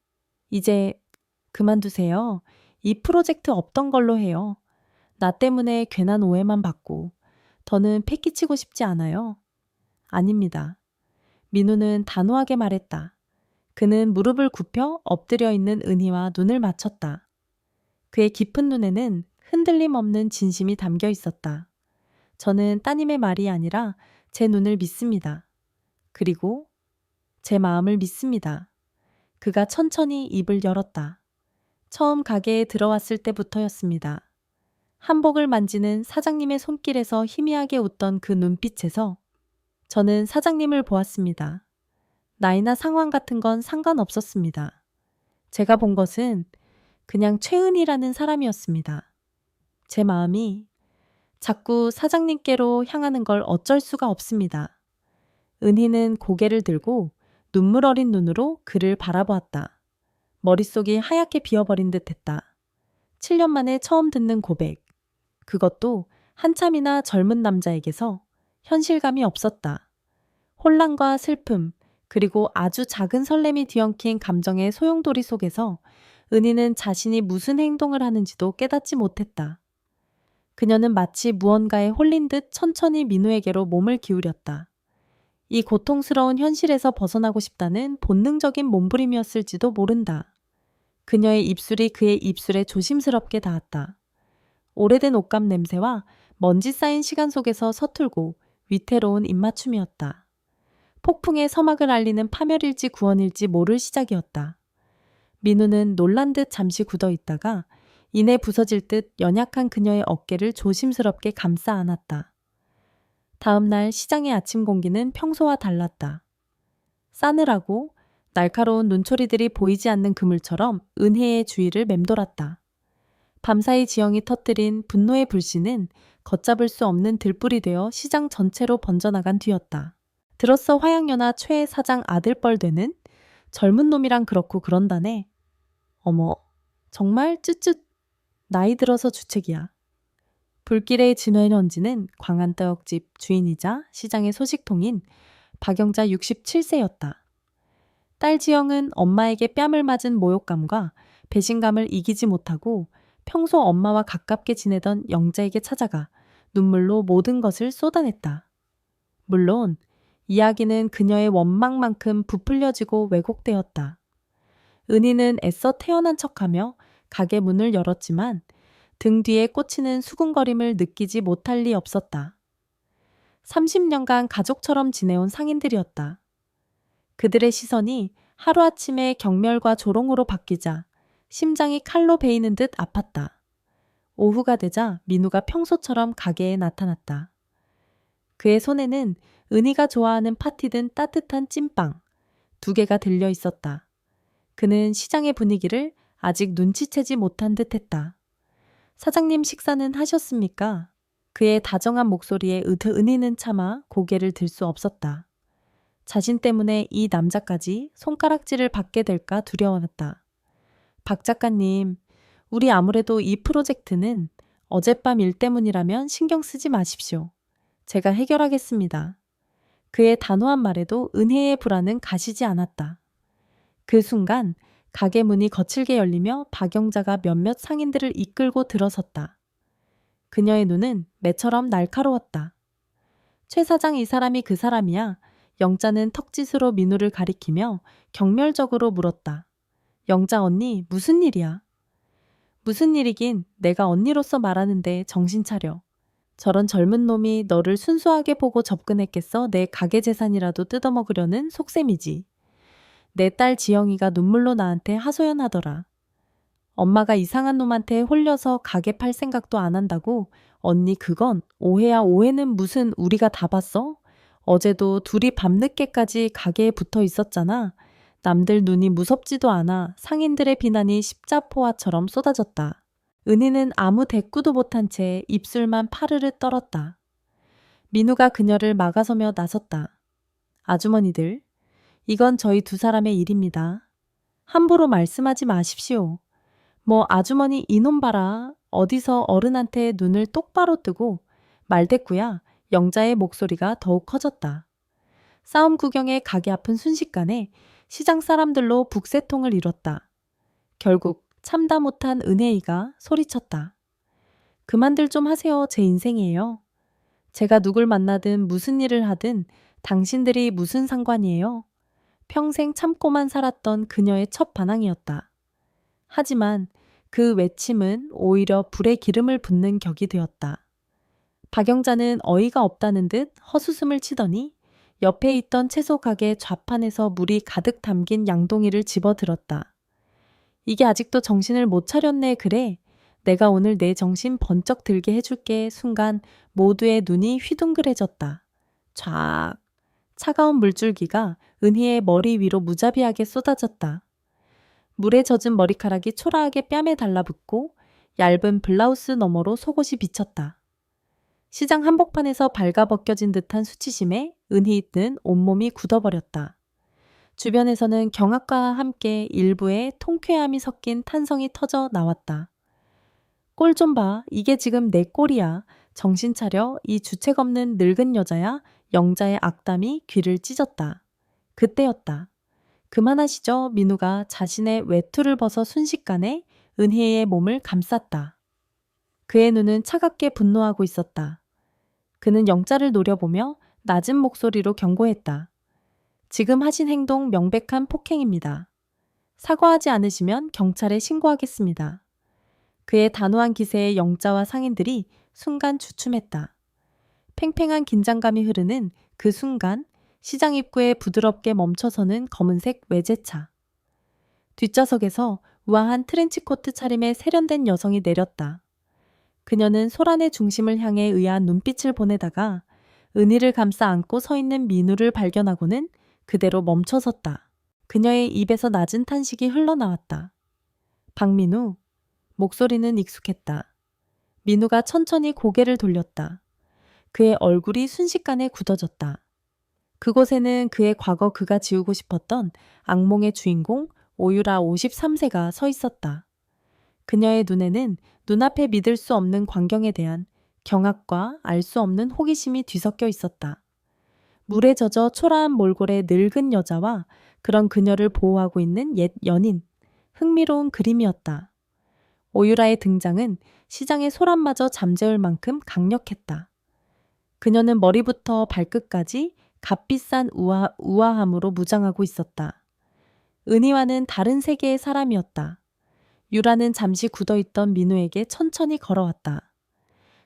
이제 그만두세요. 이 프로젝트 없던 걸로 해요. 나 때문에 괜한 오해만 받고 더는 패기치고 싶지 않아요. 아닙니다. 민우는 단호하게 말했다. 그는 무릎을 굽혀 엎드려 있는 은희와 눈을 맞췄다. 그의 깊은 눈에는 흔들림 없는 진심이 담겨 있었다. 저는 따님의 말이 아니라 제 눈을 믿습니다. 그리고 제 마음을 믿습니다. 그가 천천히 입을 열었다. 처음 가게에 들어왔을 때부터였습니다. 한복을 만지는 사장님의 손길에서 희미하게 웃던 그 눈빛에서 저는 사장님을 보았습니다. 나이나 상황 같은 건 상관없었습니다. 제가 본 것은 그냥 최은이라는 사람이었습니다. 제 마음이 자꾸 사장님께로 향하는 걸 어쩔 수가 없습니다. 은희는 고개를 들고 눈물 어린 눈으로 그를 바라보았다. 머릿속이 하얗게 비어버린 듯 했다. 7년 만에 처음 듣는 고백. 그것도 한참이나 젊은 남자에게서 현실감이 없었다. 혼란과 슬픔, 그리고 아주 작은 설렘이 뒤엉킨 감정의 소용돌이 속에서 은희는 자신이 무슨 행동을 하는지도 깨닫지 못했다. 그녀는 마치 무언가에 홀린 듯 천천히 민우에게로 몸을 기울였다. 이 고통스러운 현실에서 벗어나고 싶다는 본능적인 몸부림이었을지도 모른다. 그녀의 입술이 그의 입술에 조심스럽게 닿았다. 오래된 옷감 냄새와 먼지 쌓인 시간 속에서 서툴고 위태로운 입맞춤이었다. 폭풍의 서막을 알리는 파멸일지 구원일지 모를 시작이었다. 민우는 놀란 듯 잠시 굳어 있다가 이내 부서질 듯 연약한 그녀의 어깨를 조심스럽게 감싸 안았다. 다음 날 시장의 아침 공기는 평소와 달랐다. 싸늘하고 날카로운 눈초리들이 보이지 않는 그물처럼 은혜의 주위를 맴돌았다. 밤사이 지형이 터뜨린 분노의 불씨는 걷잡을 수 없는 들불이 되어 시장 전체로 번져나간 뒤였다. 들었어 화양연화 최 사장 아들뻘 되는 젊은 놈이랑 그렇고 그런다네. 어머, 정말 쯧쯧 나이 들어서 주책이야. 불길의 진회런지는 광안떡집 주인이자 시장의 소식통인 박영자 67세였다. 딸 지영은 엄마에게 뺨을 맞은 모욕감과 배신감을 이기지 못하고 평소 엄마와 가깝게 지내던 영자에게 찾아가 눈물로 모든 것을 쏟아냈다. 물론 이야기는 그녀의 원망만큼 부풀려지고 왜곡되었다. 은희는 애써 태어난 척하며 가게 문을 열었지만 등 뒤에 꽂히는 수군거림을 느끼지 못할 리 없었다. 30년간 가족처럼 지내온 상인들이었다. 그들의 시선이 하루아침에 경멸과 조롱으로 바뀌자 심장이 칼로 베이는 듯 아팠다. 오후가 되자 민우가 평소처럼 가게에 나타났다. 그의 손에는 은희가 좋아하는 파티든 따뜻한 찐빵 2개가 들려 있었다. 그는 시장의 분위기를 아직 눈치채지 못한 듯했다. 사장님 식사는 하셨습니까? 그의 다정한 목소리에 은희는 차마 고개를 들 수 없었다. 자신 때문에 이 남자까지 손가락질을 받게 될까 두려웠다. 박 작가님, 우리 아무래도 이 프로젝트는 어젯밤 일 때문이라면 신경 쓰지 마십시오. 제가 해결하겠습니다. 그의 단호한 말에도 은혜의 불안은 가시지 않았다. 그 순간 가게 문이 거칠게 열리며 박영자가 몇몇 상인들을 이끌고 들어섰다. 그녀의 눈은 매처럼 날카로웠다. 최 사장 이 사람이 그 사람이야. 영자는 턱짓으로 민우를 가리키며 경멸적으로 물었다. 영자 언니, 무슨 일이야? 무슨 일이긴 내가 언니로서 말하는데 정신 차려. 저런 젊은 놈이 너를 순수하게 보고 접근했겠어 내 가게 재산이라도 뜯어먹으려는 속셈이지. 내 딸 지영이가 눈물로 나한테 하소연하더라. 엄마가 이상한 놈한테 홀려서 가게 팔 생각도 안 한다고. 언니 그건 오해야. 오해는 무슨, 우리가 다 봤어? 어제도 둘이 밤늦게까지 가게에 붙어 있었잖아. 남들 눈이 무섭지도 않아. 상인들의 비난이 십자포화처럼 쏟아졌다. 은희는 아무 대꾸도 못한 채 입술만 파르르 떨었다. 민우가 그녀를 막아서며 나섰다. 아주머니들, 이건 저희 2사람의 일입니다. 함부로 말씀하지 마십시오. 뭐 아주머니 이놈 봐라. 어디서 어른한테 눈을 똑바로 뜨고. 말대꾸야. 영자의 목소리가 더욱 커졌다. 싸움 구경에 가게 앞은 순식간에 시장 사람들로 북새통을 이뤘다. 결국 참다 못한 은혜이가 소리쳤다. 그만들 좀 하세요. 제 인생이에요. 제가 누굴 만나든 무슨 일을 하든 당신들이 무슨 상관이에요. 평생 참고만 살았던 그녀의 첫 반항이었다. 하지만 그 외침은 오히려 불에 기름을 붓는 격이 되었다. 박영자는 어이가 없다는 듯 헛웃음을 치더니 옆에 있던 채소 가게 좌판에서 물이 가득 담긴 양동이를 집어들었다. 이게 아직도 정신을 못 차렸네. 그래. 내가 오늘 내 정신 번쩍 들게 해줄게. 순간 모두의 눈이 휘둥그레졌다. 촤악. 차가운 물줄기가 은희의 머리 위로 무자비하게 쏟아졌다. 물에 젖은 머리카락이 초라하게 뺨에 달라붙고 얇은 블라우스 너머로 속옷이 비쳤다. 시장 한복판에서 발가벗겨진 듯한 수치심에 은희는 온몸이 굳어버렸다. 주변에서는 경악과 함께 일부의 통쾌함이 섞인 탄성이 터져 나왔다. 꼴 좀 봐. 이게 지금 내 꼴이야. 정신 차려, 이 주책 없는 늙은 여자야. 영자의 악담이 귀를 찢었다. 그때였다. 그만하시죠. 민우가 자신의 외투를 벗어 순식간에 은희의 몸을 감쌌다. 그의 눈은 차갑게 분노하고 있었다. 그는 영자를 노려보며 낮은 목소리로 경고했다. 지금 하신 행동 명백한 폭행입니다. 사과하지 않으시면 경찰에 신고하겠습니다. 그의 단호한 기세에 영자와 상인들이 순간 주춤했다. 팽팽한 긴장감이 흐르는 그 순간 시장 입구에 부드럽게 멈춰서는 검은색 외제차. 뒷좌석에서 우아한 트렌치코트 차림의 세련된 여성이 내렸다. 그녀는 소란의 중심을 향해 의아한 눈빛을 보내다가 은희를 감싸 안고 서 있는 민우를 발견하고는 그대로 멈춰섰다. 그녀의 입에서 낮은 탄식이 흘러나왔다. 박민우. 목소리는 익숙했다. 민우가 천천히 고개를 돌렸다. 그의 얼굴이 순식간에 굳어졌다. 그곳에는 그의 과거 그가 지우고 싶었던 악몽의 주인공 오유라 53세가 서 있었다. 그녀의 눈에는 눈앞에 믿을 수 없는 광경에 대한 경악과 알 수 없는 호기심이 뒤섞여 있었다. 물에 젖어 초라한 몰골의 늙은 여자와 그런 그녀를 보호하고 있는 옛 연인. 흥미로운 그림이었다. 오유라의 등장은 시장의 소란마저 잠재울 만큼 강력했다. 그녀는 머리부터 발끝까지 값비싼 우아함으로 무장하고 있었다. 은희와는 다른 세계의 사람이었다. 유라는 잠시 굳어있던 민우에게 천천히 걸어왔다.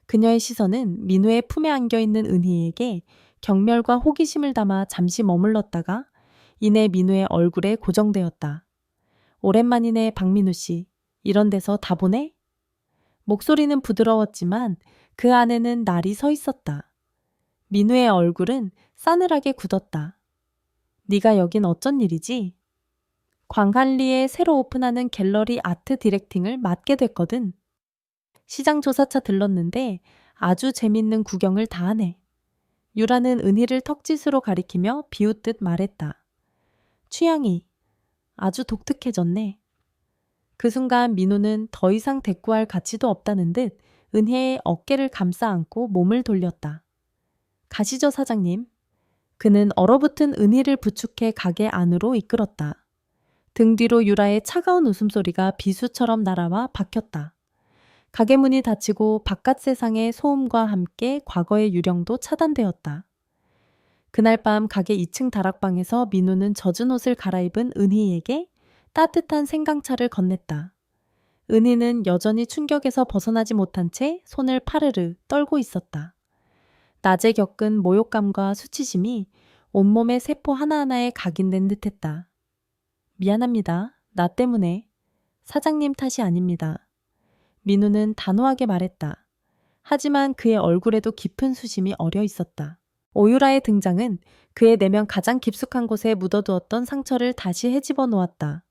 그녀의 시선은 민우의 품에 안겨있는 은희에게 경멸과 호기심을 담아 잠시 머물렀다가 이내 민우의 얼굴에 고정되었다. 오랜만이네 박민우 씨. 이런 데서 다 보네? 목소리는 부드러웠지만 그 안에는 날이 서 있었다. 민우의 얼굴은 싸늘하게 굳었다. 네가 여긴 어쩐 일이지? 광안리에 새로 오픈하는 갤러리 아트 디렉팅을 맡게 됐거든. 시장 조사차 들렀는데 아주 재밌는 구경을 다 하네. 유라는 은희를 턱짓으로 가리키며 비웃듯 말했다. 취향이 아주 독특해졌네. 그 순간 민우는 더 이상 대꾸할 가치도 없다는 듯 은희의 어깨를 감싸 안고 몸을 돌렸다. 가시죠 사장님. 그는 얼어붙은 은희를 부축해 가게 안으로 이끌었다. 등 뒤로 유라의 차가운 웃음소리가 비수처럼 날아와 박혔다. 가게 문이 닫히고 바깥 세상의 소음과 함께 과거의 유령도 차단되었다. 그날 밤 가게 2층 다락방에서 민우는 젖은 옷을 갈아입은 은희에게 따뜻한 생강차를 건넸다. 은희는 여전히 충격에서 벗어나지 못한 채 손을 파르르 떨고 있었다. 낮에 겪은 모욕감과 수치심이 온몸의 세포 하나하나에 각인된 듯했다. 미안합니다. 나 때문에. 사장님 탓이 아닙니다. 민우는 단호하게 말했다. 하지만 그의 얼굴에도 깊은 수심이 어려 있었다. 오유라의 등장은 그의 내면 가장 깊숙한 곳에 묻어두었던 상처를 다시 헤집어 놓았다.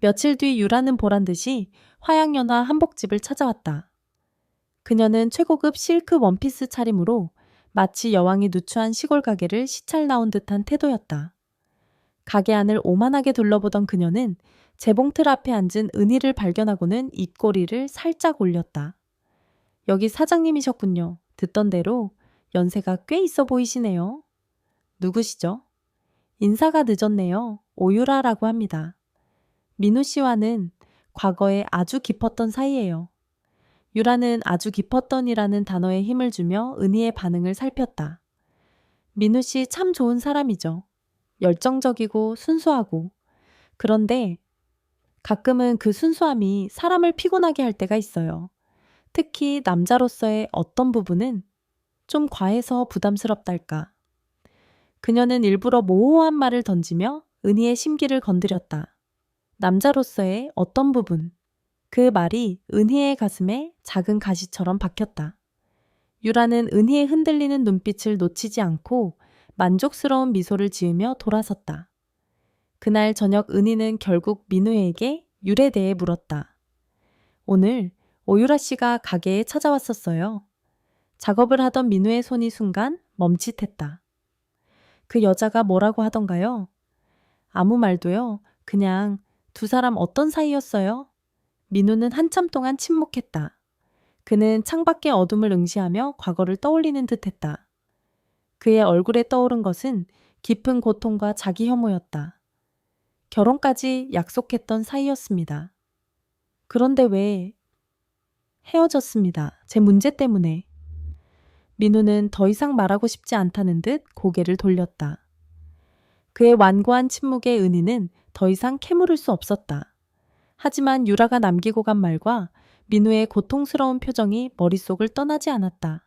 며칠 뒤 유라는 보란듯이 화양연화 한복집을 찾아왔다. 그녀는 최고급 실크 원피스 차림으로 마치 여왕이 누추한 시골 가게를 시찰 나온 듯한 태도였다. 가게 안을 오만하게 둘러보던 그녀는 재봉틀 앞에 앉은 은희를 발견하고는 입꼬리를 살짝 올렸다. 여기 사장님이셨군요. 듣던 대로 연세가 꽤 있어 보이시네요. 누구시죠? 인사가 늦었네요. 오유라라고 합니다. 민우 씨와는 과거에 아주 깊었던 사이예요. 유라는 아주 깊었던이라는 단어에 힘을 주며 은희의 반응을 살폈다. 민우 씨 참 좋은 사람이죠. 열정적이고 순수하고. 그런데 가끔은 그 순수함이 사람을 피곤하게 할 때가 있어요. 특히 남자로서의 어떤 부분은 좀 과해서 부담스럽달까. 그녀는 일부러 모호한 말을 던지며 은희의 심기를 건드렸다. 남자로서의 어떤 부분. 그 말이 은희의 가슴에 작은 가시처럼 박혔다. 유라는 은희의 흔들리는 눈빛을 놓치지 않고 만족스러운 미소를 지으며 돌아섰다. 그날 저녁 은희는 결국 민우에게 율에 대해 물었다. 오늘 오유라 씨가 가게에 찾아왔었어요. 작업을 하던 민우의 손이 순간 멈칫했다. 그 여자가 뭐라고 하던가요? 아무 말도요. 그냥 두 사람 어떤 사이였어요? 민우는 한참 동안 침묵했다. 그는 창밖의 어둠을 응시하며 과거를 떠올리는 듯했다. 그의 얼굴에 떠오른 것은 깊은 고통과 자기 혐오였다. 결혼까지 약속했던 사이였습니다. 그런데 왜 헤어졌습니다. 제 문제 때문에. 민우는 더 이상 말하고 싶지 않다는 듯 고개를 돌렸다. 그의 완고한 침묵에 은희는 더 이상 캐물을 수 없었다. 하지만 유라가 남기고 간 말과 민우의 고통스러운 표정이 머릿속을 떠나지 않았다.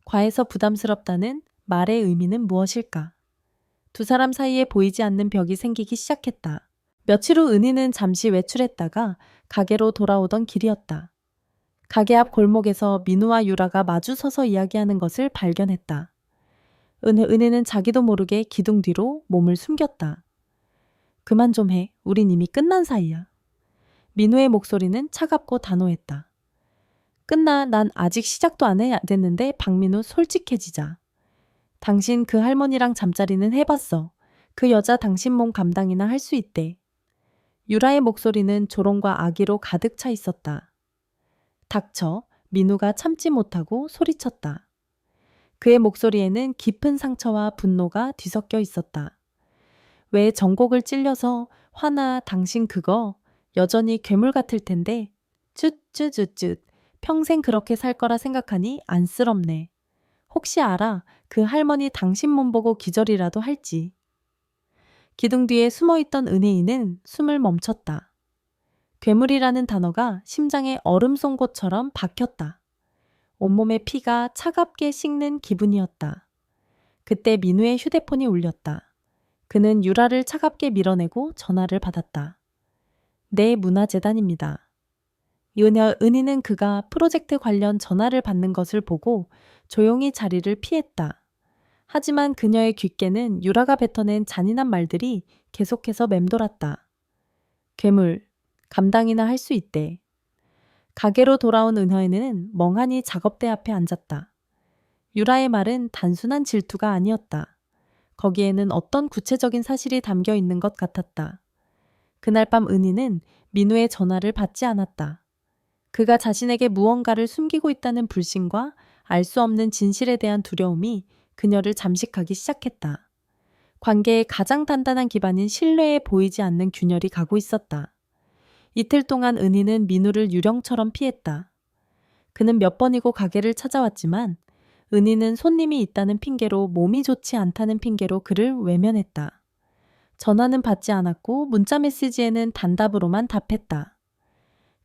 과해서 부담스럽다는 말의 의미는 무엇일까? 두 사람 사이에 보이지 않는 벽이 생기기 시작했다. 며칠 후 은희는 잠시 외출했다가 가게로 돌아오던 길이었다. 가게 앞 골목에서 민우와 유라가 마주 서서 이야기하는 것을 발견했다. 은혜는 자기도 모르게 기둥 뒤로 몸을 숨겼다. 그만 좀 해. 우린 이미 끝난 사이야. 민우의 목소리는 차갑고 단호했다. 끝나. 난 아직 시작도 안 됐는데. 박민우, 솔직해지자. 당신 그 할머니랑 잠자리는 해봤어. 그 여자 당신 몸 감당이나 할 수 있대. 유라의 목소리는 조롱과 악의로 가득 차 있었다. 닥쳐. 민우가 참지 못하고 소리쳤다. 그의 목소리에는 깊은 상처와 분노가 뒤섞여 있었다. 왜 전곡을 찔려서 화나. 당신 그거 여전히 괴물 같을 텐데. 쯧쯧쯧쯧. 평생 그렇게 살 거라 생각하니 안쓰럽네. 혹시 알아? 그 할머니 당신 몸 보고 기절이라도 할지. 기둥 뒤에 숨어있던 은혜인은 숨을 멈췄다. 괴물이라는 단어가 심장에 얼음 쏜 것처럼 박혔다. 온몸의 피가 차갑게 식는 기분이었다. 그때 민우의 휴대폰이 울렸다. 그는 유라를 차갑게 밀어내고 전화를 받았다. 네, 문화재단입니다. 은희는 그가 프로젝트 관련 전화를 받는 것을 보고 조용히 자리를 피했다. 하지만 그녀의 귓게는 유라가 뱉어낸 잔인한 말들이 계속해서 맴돌았다. 괴물, 감당이나 할 수 있대. 가게로 돌아온 은혜는 멍하니 작업대 앞에 앉았다. 유라의 말은 단순한 질투가 아니었다. 거기에는 어떤 구체적인 사실이 담겨 있는 것 같았다. 그날 밤 은희는 민우의 전화를 받지 않았다. 그가 자신에게 무언가를 숨기고 있다는 불신과 알 수 없는 진실에 대한 두려움이 그녀를 잠식하기 시작했다. 관계의 가장 단단한 기반인 신뢰에 보이지 않는 균열이 가고 있었다. 이틀 동안 은희는 민우를 유령처럼 피했다. 그는 몇 번이고 가게를 찾아왔지만 은희는 손님이 있다는 핑계로 몸이 좋지 않다는 핑계로 그를 외면했다. 전화는 받지 않았고 문자 메시지에는 단답으로만 답했다.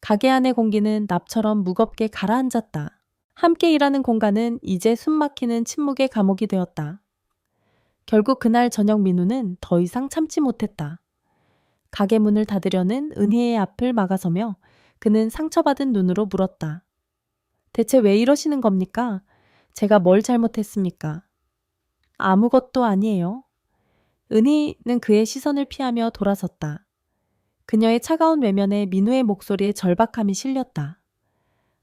가게 안의 공기는 납처럼 무겁게 가라앉았다. 함께 일하는 공간은 이제 숨막히는 침묵의 감옥이 되었다. 결국 그날 저녁 민우는 더 이상 참지 못했다. 가게 문을 닫으려는 은희의 앞을 막아서며 그는 상처받은 눈으로 물었다. 대체 왜 이러시는 겁니까? 제가 뭘 잘못했습니까? 아무것도 아니에요. 은희는 그의 시선을 피하며 돌아섰다. 그녀의 차가운 외면에 민우의 목소리에 절박함이 실렸다.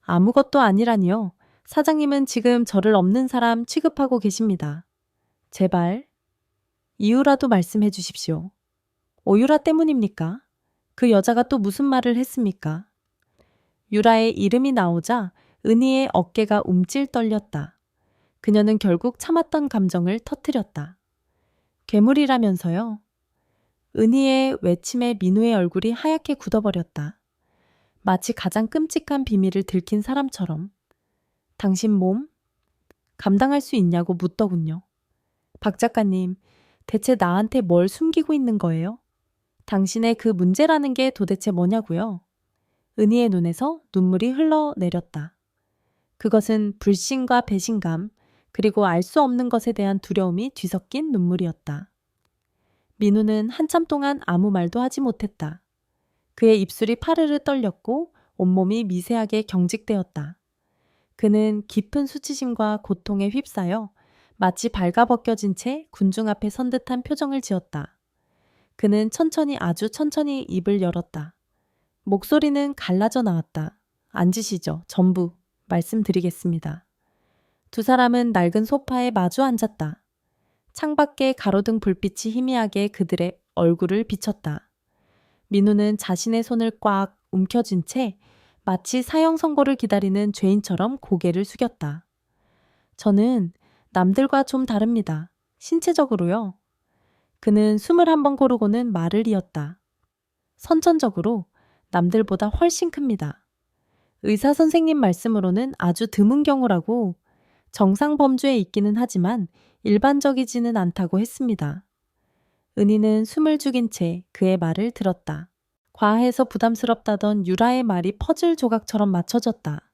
아무것도 아니라니요. 사장님은 지금 저를 없는 사람 취급하고 계십니다. 제발 이유라도 말씀해 주십시오. 오유라 때문입니까? 그 여자가 또 무슨 말을 했습니까? 유라의 이름이 나오자 은희의 어깨가 움찔 떨렸다. 그녀는 결국 참았던 감정을 터뜨렸다. 괴물이라면서요? 은희의 외침에 민우의 얼굴이 하얗게 굳어버렸다. 마치 가장 끔찍한 비밀을 들킨 사람처럼. 당신 몸 감당할 수 있냐고 묻더군요. 박 작가님, 대체 나한테 뭘 숨기고 있는 거예요? 당신의 그 문제라는 게 도대체 뭐냐고요? 은희의 눈에서 눈물이 흘러내렸다. 그것은 불신과 배신감, 그리고 알 수 없는 것에 대한 두려움이 뒤섞인 눈물이었다. 민우는 한참 동안 아무 말도 하지 못했다. 그의 입술이 파르르 떨렸고 온몸이 미세하게 경직되었다. 그는 깊은 수치심과 고통에 휩싸여 마치 발가벗겨진 채 군중 앞에 선 듯한 표정을 지었다. 그는 천천히 아주 천천히 입을 열었다. 목소리는 갈라져 나왔다. 앉으시죠. 전부 말씀드리겠습니다. 두 사람은 낡은 소파에 마주 앉았다. 창밖에 가로등 불빛이 희미하게 그들의 얼굴을 비쳤다. 민우는 자신의 손을 꽉 움켜쥔 채 마치 사형 선고를 기다리는 죄인처럼 고개를 숙였다. 저는 남들과 좀 다릅니다. 신체적으로요. 그는 숨을 한번 고르고는 말을 이었다. 선천적으로 남들보다 훨씬 큽니다. 의사 선생님 말씀으로는 아주 드문 경우라고 정상 범주에 있기는 하지만 일반적이지는 않다고 했습니다. 은희는 숨을 죽인 채 그의 말을 들었다. 과해서 부담스럽다던 유라의 말이 퍼즐 조각처럼 맞춰졌다.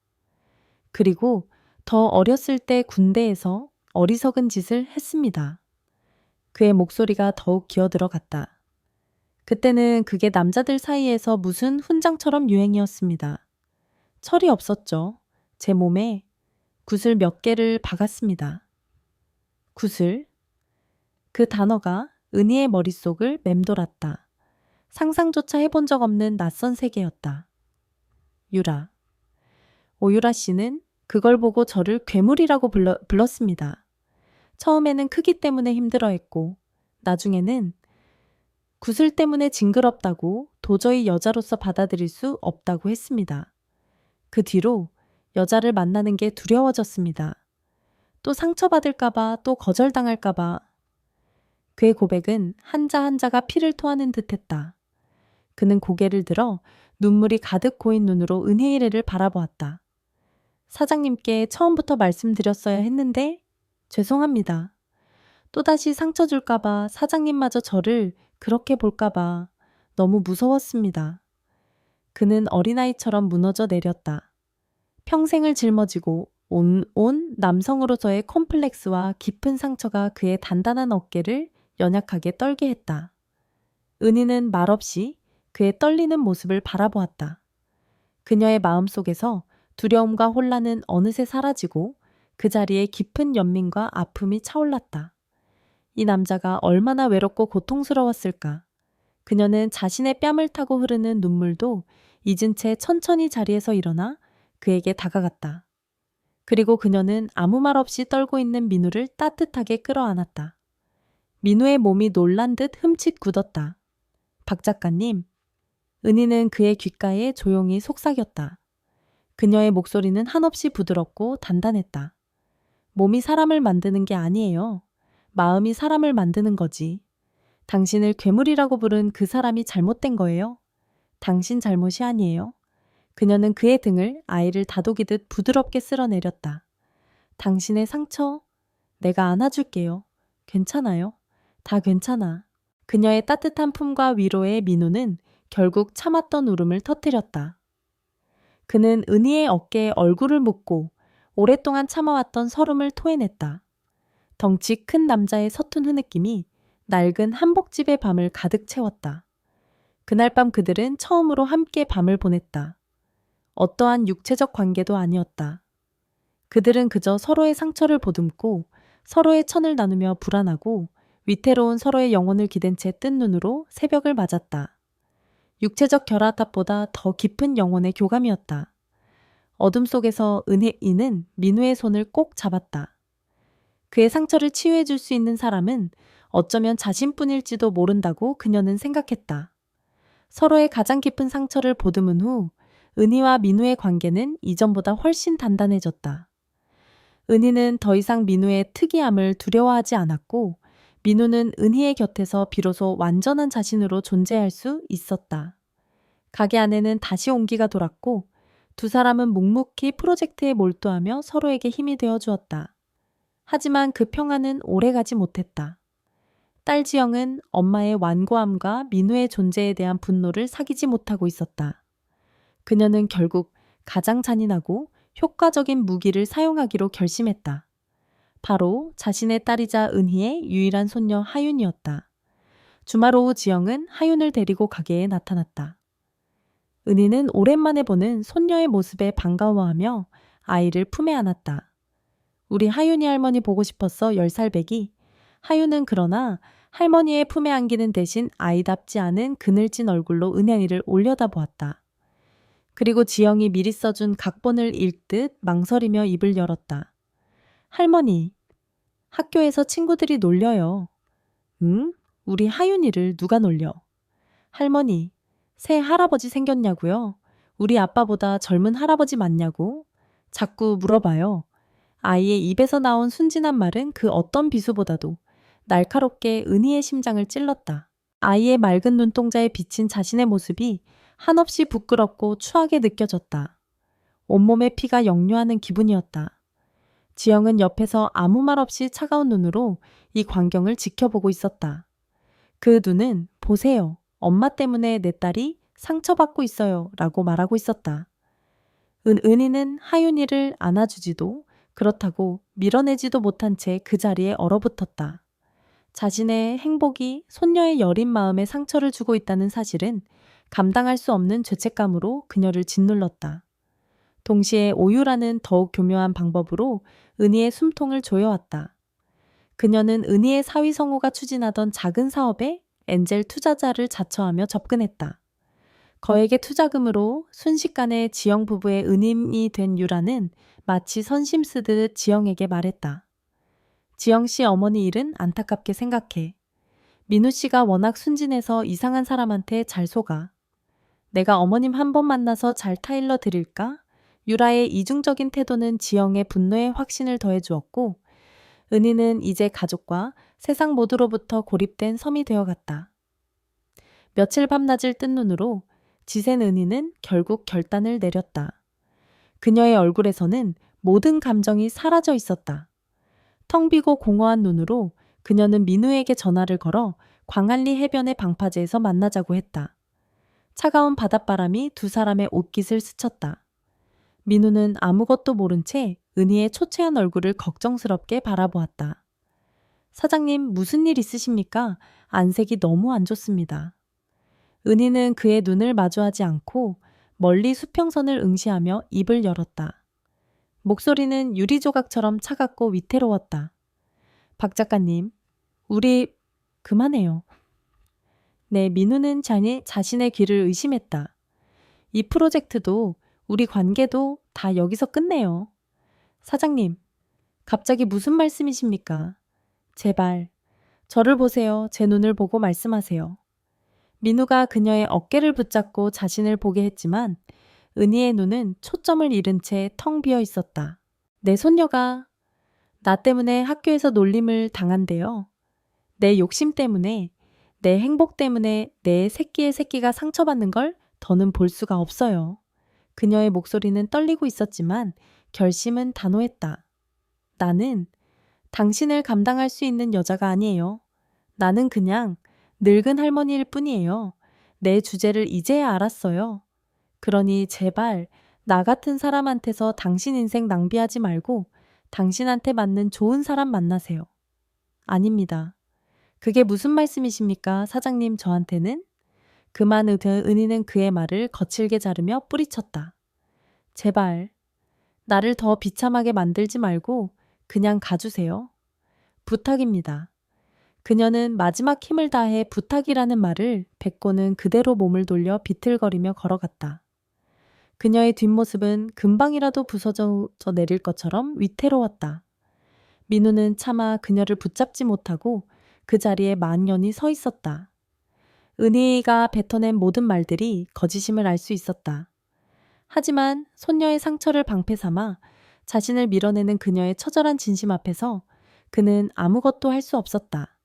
그리고 더 어렸을 때 군대에서 어리석은 짓을 했습니다. 그의 목소리가 더욱 기어들어갔다. 그때는 그게 남자들 사이에서 무슨 훈장처럼 유행이었습니다. 철이 없었죠. 제 몸에 굿을 몇 개를 박았습니다. 굿을? 그 단어가 은희의 머릿속을 맴돌았다. 상상조차 해본 적 없는 낯선 세계였다. 유라. 오유라 씨는 그걸 보고 저를 괴물이라고 불렀습니다. 처음에는 크기 때문에 힘들어했고 나중에는 구슬 때문에 징그럽다고 도저히 여자로서 받아들일 수 없다고 했습니다. 그 뒤로 여자를 만나는 게 두려워졌습니다. 또 상처받을까봐 또 거절당할까봐. 그의 고백은 한자 한자가 피를 토하는 듯했다. 그는 고개를 들어 눈물이 가득 고인 눈으로 은혜이래를 바라보았다. 사장님께 처음부터 말씀드렸어야 했는데 죄송합니다. 또다시 상처 줄까봐 사장님마저 저를 그렇게 볼까봐 너무 무서웠습니다. 그는 어린아이처럼 무너져 내렸다. 평생을 짊어지고 온 남성으로서의 콤플렉스와 깊은 상처가 그의 단단한 어깨를 연약하게 떨게 했다. 은희는 말없이 그의 떨리는 모습을 바라보았다. 그녀의 마음속에서 두려움과 혼란은 어느새 사라지고 그 자리에 깊은 연민과 아픔이 차올랐다. 이 남자가 얼마나 외롭고 고통스러웠을까. 그녀는 자신의 뺨을 타고 흐르는 눈물도 잊은 채 천천히 자리에서 일어나 그에게 다가갔다. 그리고 그녀는 아무 말 없이 떨고 있는 민우를 따뜻하게 끌어안았다. 민우의 몸이 놀란 듯 흠칫 굳었다. 박 작가님. 은희는 그의 귓가에 조용히 속삭였다. 그녀의 목소리는 한없이 부드럽고 단단했다. 몸이 사람을 만드는 게 아니에요. 마음이 사람을 만드는 거지. 당신을 괴물이라고 부른 그 사람이 잘못된 거예요. 당신 잘못이 아니에요. 그녀는 그의 등을 아이를 다독이듯 부드럽게 쓸어내렸다. 당신의 상처, 내가 안아줄게요. 괜찮아요. 다 괜찮아. 그녀의 따뜻한 품과 위로에 민우는 결국 참았던 울음을 터뜨렸다. 그는 은희의 어깨에 얼굴을 묻고 오랫동안 참아왔던 서름을 토해냈다. 덩치 큰 남자의 서툰 흐느낌이 낡은 한복집의 밤을 가득 채웠다. 그날 밤 그들은 처음으로 함께 밤을 보냈다. 어떠한 육체적 관계도 아니었다. 그들은 그저 서로의 상처를 보듬고 서로의 천을 나누며 불안하고 위태로운 서로의 영혼을 기댄 채 뜬 눈으로 새벽을 맞았다. 육체적 결합보다 더 깊은 영혼의 교감이었다. 어둠 속에서 은혜이는 민우의 손을 꼭 잡았다. 그의 상처를 치유해 줄 수 있는 사람은 어쩌면 자신뿐일지도 모른다고 그녀는 생각했다. 서로의 가장 깊은 상처를 보듬은 후 은희와 민우의 관계는 이전보다 훨씬 단단해졌다. 은희는 더 이상 민우의 특이함을 두려워하지 않았고 민우는 은희의 곁에서 비로소 완전한 자신으로 존재할 수 있었다. 가게 안에는 다시 온기가 돌았고 두 사람은 묵묵히 프로젝트에 몰두하며 서로에게 힘이 되어 주었다. 하지만 그 평화는 오래가지 못했다. 딸 지영은 엄마의 완고함과 민우의 존재에 대한 분노를 사귀지 못하고 있었다. 그녀는 결국 가장 잔인하고 효과적인 무기를 사용하기로 결심했다. 바로 자신의 딸이자 은희의 유일한 손녀 하윤이었다. 주말 오후 지영은 하윤을 데리고 가게에 나타났다. 은희는 오랜만에 보는 손녀의 모습에 반가워하며 아이를 품에 안았다. 우리 하윤이 할머니 보고 싶었어 10살 배기. 하윤은 그러나 할머니의 품에 안기는 대신 아이답지 않은 그늘진 얼굴로 은혜이를 올려다보았다. 그리고 지영이 미리 써준 각본을 읽듯 망설이며 입을 열었다. 할머니, 학교에서 친구들이 놀려요. 응? 우리 하윤이를 누가 놀려? 할머니, 새 할아버지 생겼냐고요? 우리 아빠보다 젊은 할아버지 맞냐고 자꾸 물어봐요. 아이의 입에서 나온 순진한 말은 그 어떤 비수보다도 날카롭게 은희의 심장을 찔렀다. 아이의 맑은 눈동자에 비친 자신의 모습이 한없이 부끄럽고 추하게 느껴졌다. 온몸에 피가 역류하는 기분이었다. 지영은 옆에서 아무 말 없이 차가운 눈으로 이 광경을 지켜보고 있었다. 그 눈은 보세요. 엄마 때문에 내 딸이 상처받고 있어요. 라고 말하고 있었다. 은희는 하윤이를 안아주지도 그렇다고 밀어내지도 못한 채 그 자리에 얼어붙었다. 자신의 행복이 손녀의 여린 마음에 상처를 주고 있다는 사실은 감당할 수 없는 죄책감으로 그녀를 짓눌렀다. 동시에 오유라는 더욱 교묘한 방법으로 은희의 숨통을 조여왔다. 그녀는 은희의 사위 성우가 추진하던 작은 사업에 엔젤 투자자를 자처하며 접근했다. 거액의 투자금으로 순식간에 지영 부부의 은인이 된 유라는 마치 선심 쓰듯 지영에게 말했다. 지영 씨 어머니 일은 안타깝게 생각해. 민우 씨가 워낙 순진해서 이상한 사람한테 잘 속아. 내가 어머님 한 번 만나서 잘 타일러 드릴까? 유라의 이중적인 태도는 지영의 분노에 확신을 더해주었고 은희는 이제 가족과 세상 모두로부터 고립된 섬이 되어갔다. 며칠 밤낮을 뜬 눈으로 지센 은희는 결국 결단을 내렸다. 그녀의 얼굴에서는 모든 감정이 사라져 있었다. 텅 비고 공허한 눈으로 그녀는 민우에게 전화를 걸어 광안리 해변의 방파제에서 만나자고 했다. 차가운 바닷바람이 두 사람의 옷깃을 스쳤다. 민우는 아무것도 모른 채 은희의 초췌한 얼굴을 걱정스럽게 바라보았다. 사장님, 무슨 일 있으십니까? 안색이 너무 안 좋습니다. 은희는 그의 눈을 마주하지 않고 멀리 수평선을 응시하며 입을 열었다. 목소리는 유리조각처럼 차갑고 위태로웠다. 박 작가님, 우리 그만해요. 네, 민우는 자신의 귀를 의심했다. 이 프로젝트도 우리 관계도 다 여기서 끝내요. 사장님, 갑자기 무슨 말씀이십니까? 제발, 저를 보세요. 제 눈을 보고 말씀하세요. 민우가 그녀의 어깨를 붙잡고 자신을 보게 했지만 은희의 눈은 초점을 잃은 채 텅 비어 있었다. 내 손녀가 나 때문에 학교에서 놀림을 당한대요. 내 욕심 때문에, 내 행복 때문에 내 새끼의 새끼가 상처받는 걸 더는 볼 수가 없어요. 그녀의 목소리는 떨리고 있었지만 결심은 단호했다. 나는 당신을 감당할 수 있는 여자가 아니에요. 나는 그냥 늙은 할머니일 뿐이에요. 내 주제를 이제야 알았어요. 그러니 제발 나 같은 사람한테서 당신 인생 낭비하지 말고 당신한테 맞는 좋은 사람 만나세요. 아닙니다. 그게 무슨 말씀이십니까, 사장님 저한테는? 그만 은희는 그의 말을 거칠게 자르며 뿌리쳤다. 제발 나를 더 비참하게 만들지 말고 그냥 가주세요. 부탁입니다. 그녀는 마지막 힘을 다해 부탁이라는 말을 뱉고는 그대로 몸을 돌려 비틀거리며 걸어갔다. 그녀의 뒷모습은 금방이라도 부서져 내릴 것처럼 위태로웠다. 민우는 차마 그녀를 붙잡지 못하고 그 자리에 만연히 서 있었다. 은희가 뱉어낸 모든 말들이 거짓임을 알 수 있었다. 하지만 손녀의 상처를 방패 삼아 자신을 밀어내는 그녀의 처절한 진심 앞에서 그는 아무것도 할 수 없었다.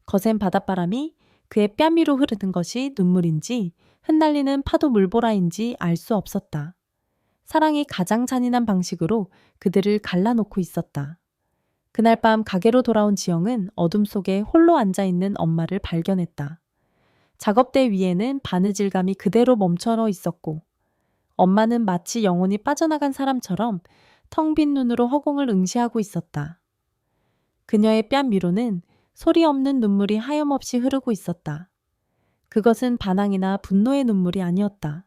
거센 바닷바람이 그의 뺨 위로 흐르는 것이 눈물인지 흩날리는 파도 물보라인지 알 수 없었다. 사랑이 가장 잔인한 방식으로 그들을 갈라놓고 있었다. 그날 밤 가게로 돌아온 지영은 어둠 속에 홀로 앉아있는 엄마를 발견했다. 작업대 위에는 바느질감이 그대로 멈춰 있었고 엄마는 마치 영혼이 빠져나간 사람처럼 텅 빈 눈으로 허공을 응시하고 있었다. 그녀의 뺨 위로는 소리 없는 눈물이 하염없이 흐르고 있었다. 그것은 반항이나 분노의 눈물이 아니었다.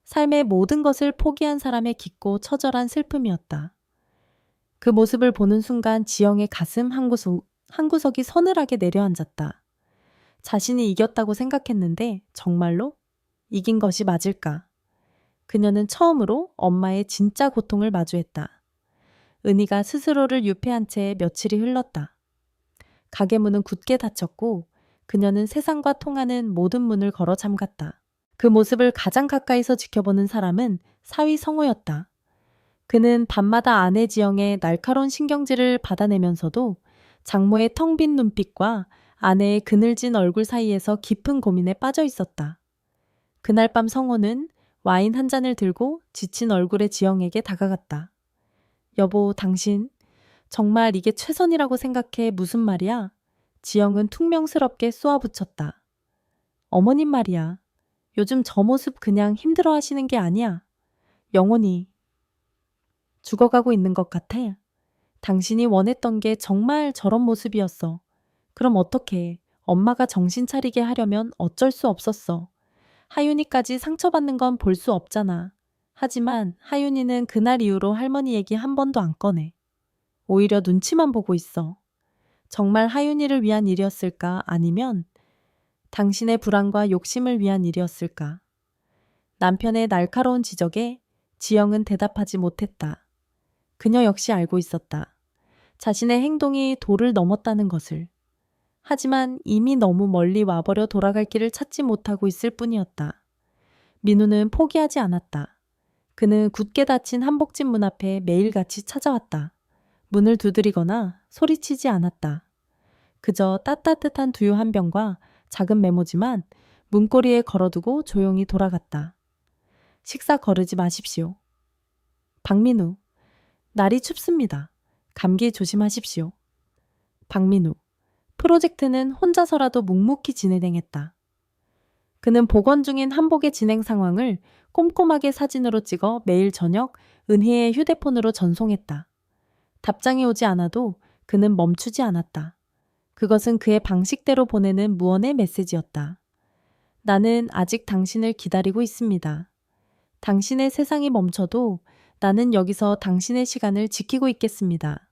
삶의 모든 것을 포기한 사람의 깊고 처절한 슬픔이었다. 그 모습을 보는 순간 지영의 가슴 한 구석이 서늘하게 내려앉았다. 자신이 이겼다고 생각했는데 정말로 이긴 것이 맞을까? 그녀는 처음으로 엄마의 진짜 고통을 마주했다. 은희가 스스로를 유폐한 채 며칠이 흘렀다. 가게 문은 굳게 닫혔고 그녀는 세상과 통하는 모든 문을 걸어 잠갔다. 그 모습을 가장 가까이서 지켜보는 사람은 사위 성호였다. 그는 밤마다 아내 지영의 날카로운 신경질을 받아내면서도 장모의 텅 빈 눈빛과 아내의 그늘진 얼굴 사이에서 깊은 고민에 빠져 있었다. 그날 밤 성호는 와인 한 잔을 들고 지친 얼굴의 지영에게 다가갔다. 여보, 당신 정말 이게 최선이라고 생각해? 무슨 말이야? 지영은 퉁명스럽게 쏘아붙였다. 어머님 말이야. 요즘 저 모습 그냥 힘들어 하시는 게 아니야. 영원히 죽어가고 있는 것 같아. 당신이 원했던 게 정말 저런 모습이었어. 그럼 어떡해. 엄마가 정신 차리게 하려면 어쩔 수 없었어. 하윤이까지 상처받는 건 볼 수 없잖아. 하지만 하윤이는 그날 이후로 할머니 얘기 한 번도 안 꺼내. 오히려 눈치만 보고 있어. 정말 하윤이를 위한 일이었을까? 아니면 당신의 불안과 욕심을 위한 일이었을까? 남편의 날카로운 지적에 지영은 대답하지 못했다. 그녀 역시 알고 있었다. 자신의 행동이 도를 넘었다는 것을. 하지만 이미 너무 멀리 와버려 돌아갈 길을 찾지 못하고 있을 뿐이었다. 민우는 포기하지 않았다. 그는 굳게 닫힌 한복집 문 앞에 매일같이 찾아왔다. 문을 두드리거나 소리치지 않았다. 그저 따뜻한 두유 한 병과 작은 메모지만 문고리에 걸어두고 조용히 돌아갔다. 식사 거르지 마십시오. 박민우, 날이 춥습니다. 감기 조심하십시오. 박민우, 프로젝트는 혼자서라도 묵묵히 진행했다. 그는 복원 중인 한복의 진행 상황을 꼼꼼하게 사진으로 찍어 매일 저녁 은희의 휴대폰으로 전송했다. 답장이 오지 않아도 그는 멈추지 않았다. 그것은 그의 방식대로 보내는 무언의 메시지였다. 나는 아직 당신을 기다리고 있습니다. 당신의 세상이 멈춰도 나는 여기서 당신의 시간을 지키고 있겠습니다.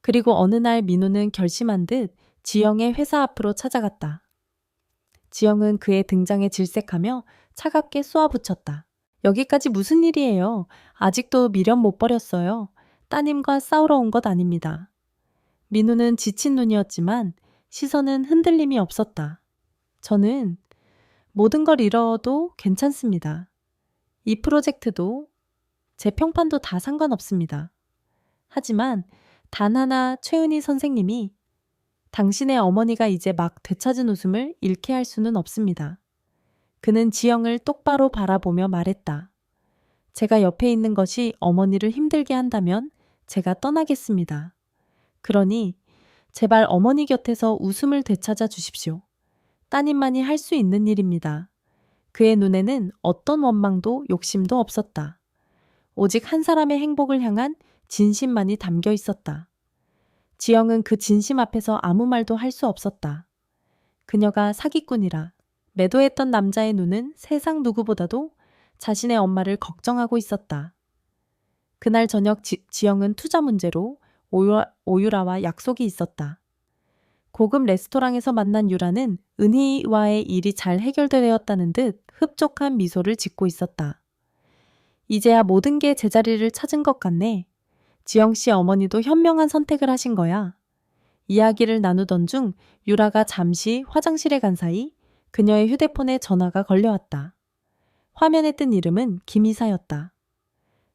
그리고 어느 날 민우는 결심한 듯 지영의 회사 앞으로 찾아갔다. 지영은 그의 등장에 질색하며 차갑게 쏘아붙였다. 여기까지 무슨 일이에요? 아직도 미련 못 버렸어요. 따님과 싸우러 온 것 아닙니다. 민우는 지친 눈이었지만 시선은 흔들림이 없었다. 저는 모든 걸 잃어도 괜찮습니다. 이 프로젝트도 제 평판도 다 상관없습니다. 하지만 단 하나 최은희 선생님이 당신의 어머니가 이제 막 되찾은 웃음을 잃게 할 수는 없습니다. 그는 지영을 똑바로 바라보며 말했다. 제가 옆에 있는 것이 어머니를 힘들게 한다면 제가 떠나겠습니다. 그러니 제발 어머니 곁에서 웃음을 되찾아 주십시오. 따님만이 할 수 있는 일입니다. 그의 눈에는 어떤 원망도 욕심도 없었다. 오직 한 사람의 행복을 향한 진심만이 담겨 있었다. 지영은 그 진심 앞에서 아무 말도 할 수 없었다. 그녀가 사기꾼이라 매도했던 남자의 눈은 세상 누구보다도 자신의 엄마를 걱정하고 있었다. 그날 저녁 지영은 투자 문제로 오유라와 약속이 있었다. 고급 레스토랑에서 만난 유라는 은희와의 일이 잘 해결되었다는 듯 흡족한 미소를 짓고 있었다. 이제야 모든 게 제자리를 찾은 것 같네. 지영 씨 어머니도 현명한 선택을 하신 거야. 이야기를 나누던 중 유라가 잠시 화장실에 간 사이 그녀의 휴대폰에 전화가 걸려왔다. 화면에 뜬 이름은 김이사였다.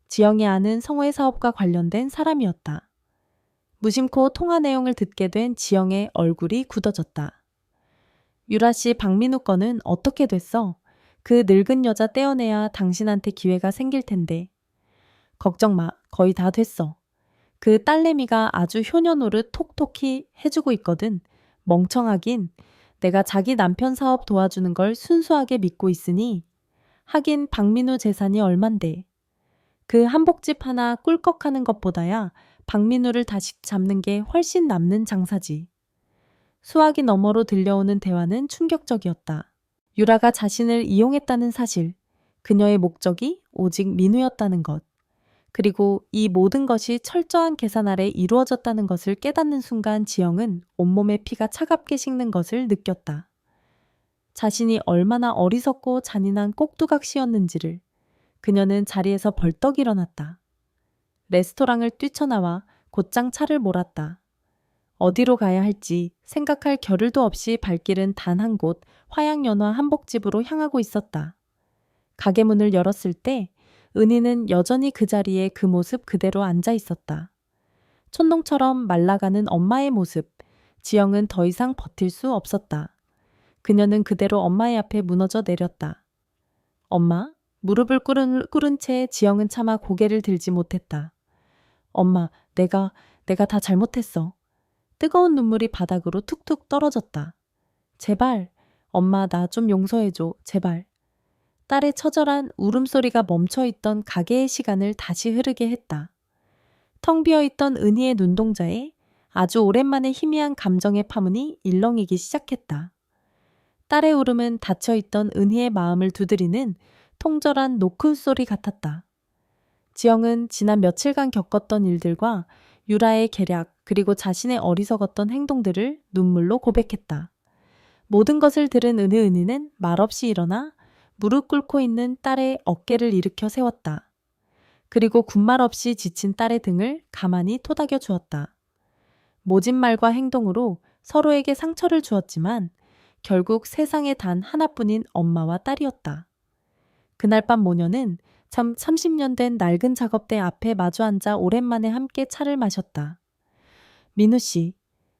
지영이 아는 성호의 사업과 관련된 사람이었다. 무심코 통화 내용을 듣게 된 지영의 얼굴이 굳어졌다. 유라 씨, 박민우 건은 어떻게 됐어? 그 늙은 여자 떼어내야 당신한테 기회가 생길 텐데. 걱정 마, 거의 다 됐어. 그 딸내미가 아주 효녀 노릇 톡톡히 해주고 있거든. 멍청하긴 내가 자기 남편 사업 도와주는 걸 순수하게 믿고 있으니. 하긴 박민우 재산이 얼만데. 그 한복집 하나 꿀꺽하는 것보다야 박민우를 다시 잡는 게 훨씬 남는 장사지. 수화기 너머로 들려오는 대화는 충격적이었다. 유라가 자신을 이용했다는 사실, 그녀의 목적이 오직 민우였다는 것, 그리고 이 모든 것이 철저한 계산 아래 이루어졌다는 것을 깨닫는 순간 지영은 온몸의 피가 차갑게 식는 것을 느꼈다. 자신이 얼마나 어리석고 잔인한 꼭두각시였는지를 그녀는 자리에서 벌떡 일어났다. 레스토랑을 뛰쳐나와 곧장 차를 몰았다. 어디로 가야 할지 생각할 겨를도 없이 발길은 단 한 곳 화양연화 한복집으로 향하고 있었다. 가게 문을 열었을 때 은희는 여전히 그 자리에 그 모습 그대로 앉아 있었다. 촌농처럼 말라가는 엄마의 모습. 지영은 더 이상 버틸 수 없었다. 그녀는 그대로 엄마의 앞에 무너져 내렸다. 엄마? 무릎을 꿇은 채 지영은 차마 고개를 들지 못했다. 엄마, 내가 다 잘못했어. 뜨거운 눈물이 바닥으로 툭툭 떨어졌다. 제발, 엄마 나 좀 용서해줘, 제발. 딸의 처절한 울음소리가 멈춰있던 가게의 시간을 다시 흐르게 했다. 텅 비어있던 은희의 눈동자에 아주 오랜만에 희미한 감정의 파문이 일렁이기 시작했다. 딸의 울음은 닫혀있던 은희의 마음을 두드리는 통절한 노크 소리 같았다. 지영은 지난 며칠간 겪었던 일들과 유라의 계략 그리고 자신의 어리석었던 행동들을 눈물로 고백했다. 모든 것을 들은 은희는 말없이 일어나 무릎 꿇고 있는 딸의 어깨를 일으켜 세웠다. 그리고 군말 없이 지친 딸의 등을 가만히 토닥여 주었다. 모진 말과 행동으로 서로에게 상처를 주었지만 결국 세상에 단 하나뿐인 엄마와 딸이었다. 그날 밤 모녀는 참 30년 된 낡은 작업대 앞에 마주 앉아 오랜만에 함께 차를 마셨다. 민우 씨,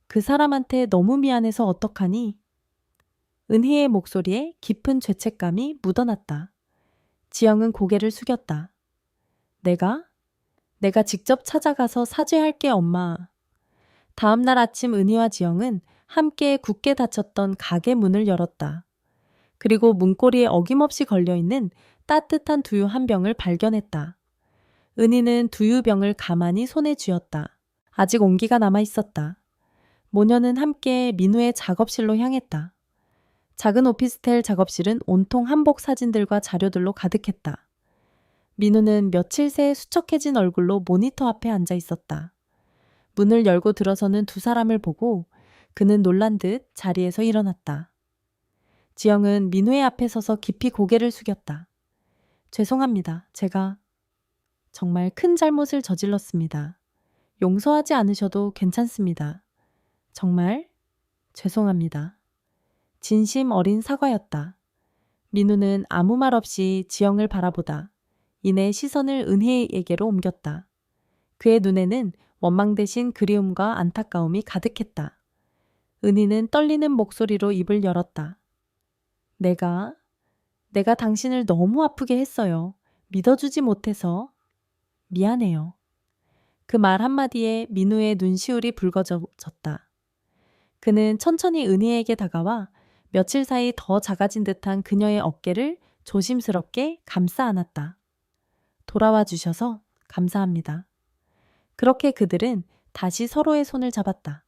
그 사람한테 너무 미안해서 어떡하니? 은희의 목소리에 깊은 죄책감이 묻어났다. 지영은 고개를 숙였다. 내가 직접 찾아가서 사죄할게, 엄마. 다음 날 아침 은희와 지영은 함께 굳게 닫혔던 가게 문을 열었다. 그리고 문고리에 어김없이 걸려있는 따뜻한 두유 한 병을 발견했다. 은희는 두유병을 가만히 손에 쥐었다. 아직 온기가 남아 있었다. 모녀는 함께 민우의 작업실로 향했다. 작은 오피스텔 작업실은 온통 한복 사진들과 자료들로 가득했다. 민우는 며칠 새 수척해진 얼굴로 모니터 앞에 앉아 있었다. 문을 열고 들어서는 두 사람을 보고 그는 놀란 듯 자리에서 일어났다. 지영은 민우의 앞에 서서 깊이 고개를 숙였다. 죄송합니다. 제가 정말 큰 잘못을 저질렀습니다. 용서하지 않으셔도 괜찮습니다. 정말 죄송합니다. 진심 어린 사과였다. 민우는 아무 말 없이 지영을 바라보다 이내 시선을 은희에게로 옮겼다. 그의 눈에는 원망 대신 그리움과 안타까움이 가득했다. 은희는 떨리는 목소리로 입을 열었다. 내가 당신을 너무 아프게 했어요. 믿어주지 못해서 미안해요. 그 말 한마디에 민우의 눈시울이 붉어졌다. 그는 천천히 은희에게 다가와 며칠 사이 더 작아진 듯한 그녀의 어깨를 조심스럽게 감싸 안았다. 돌아와 주셔서 감사합니다. 그렇게 그들은 다시 서로의 손을 잡았다.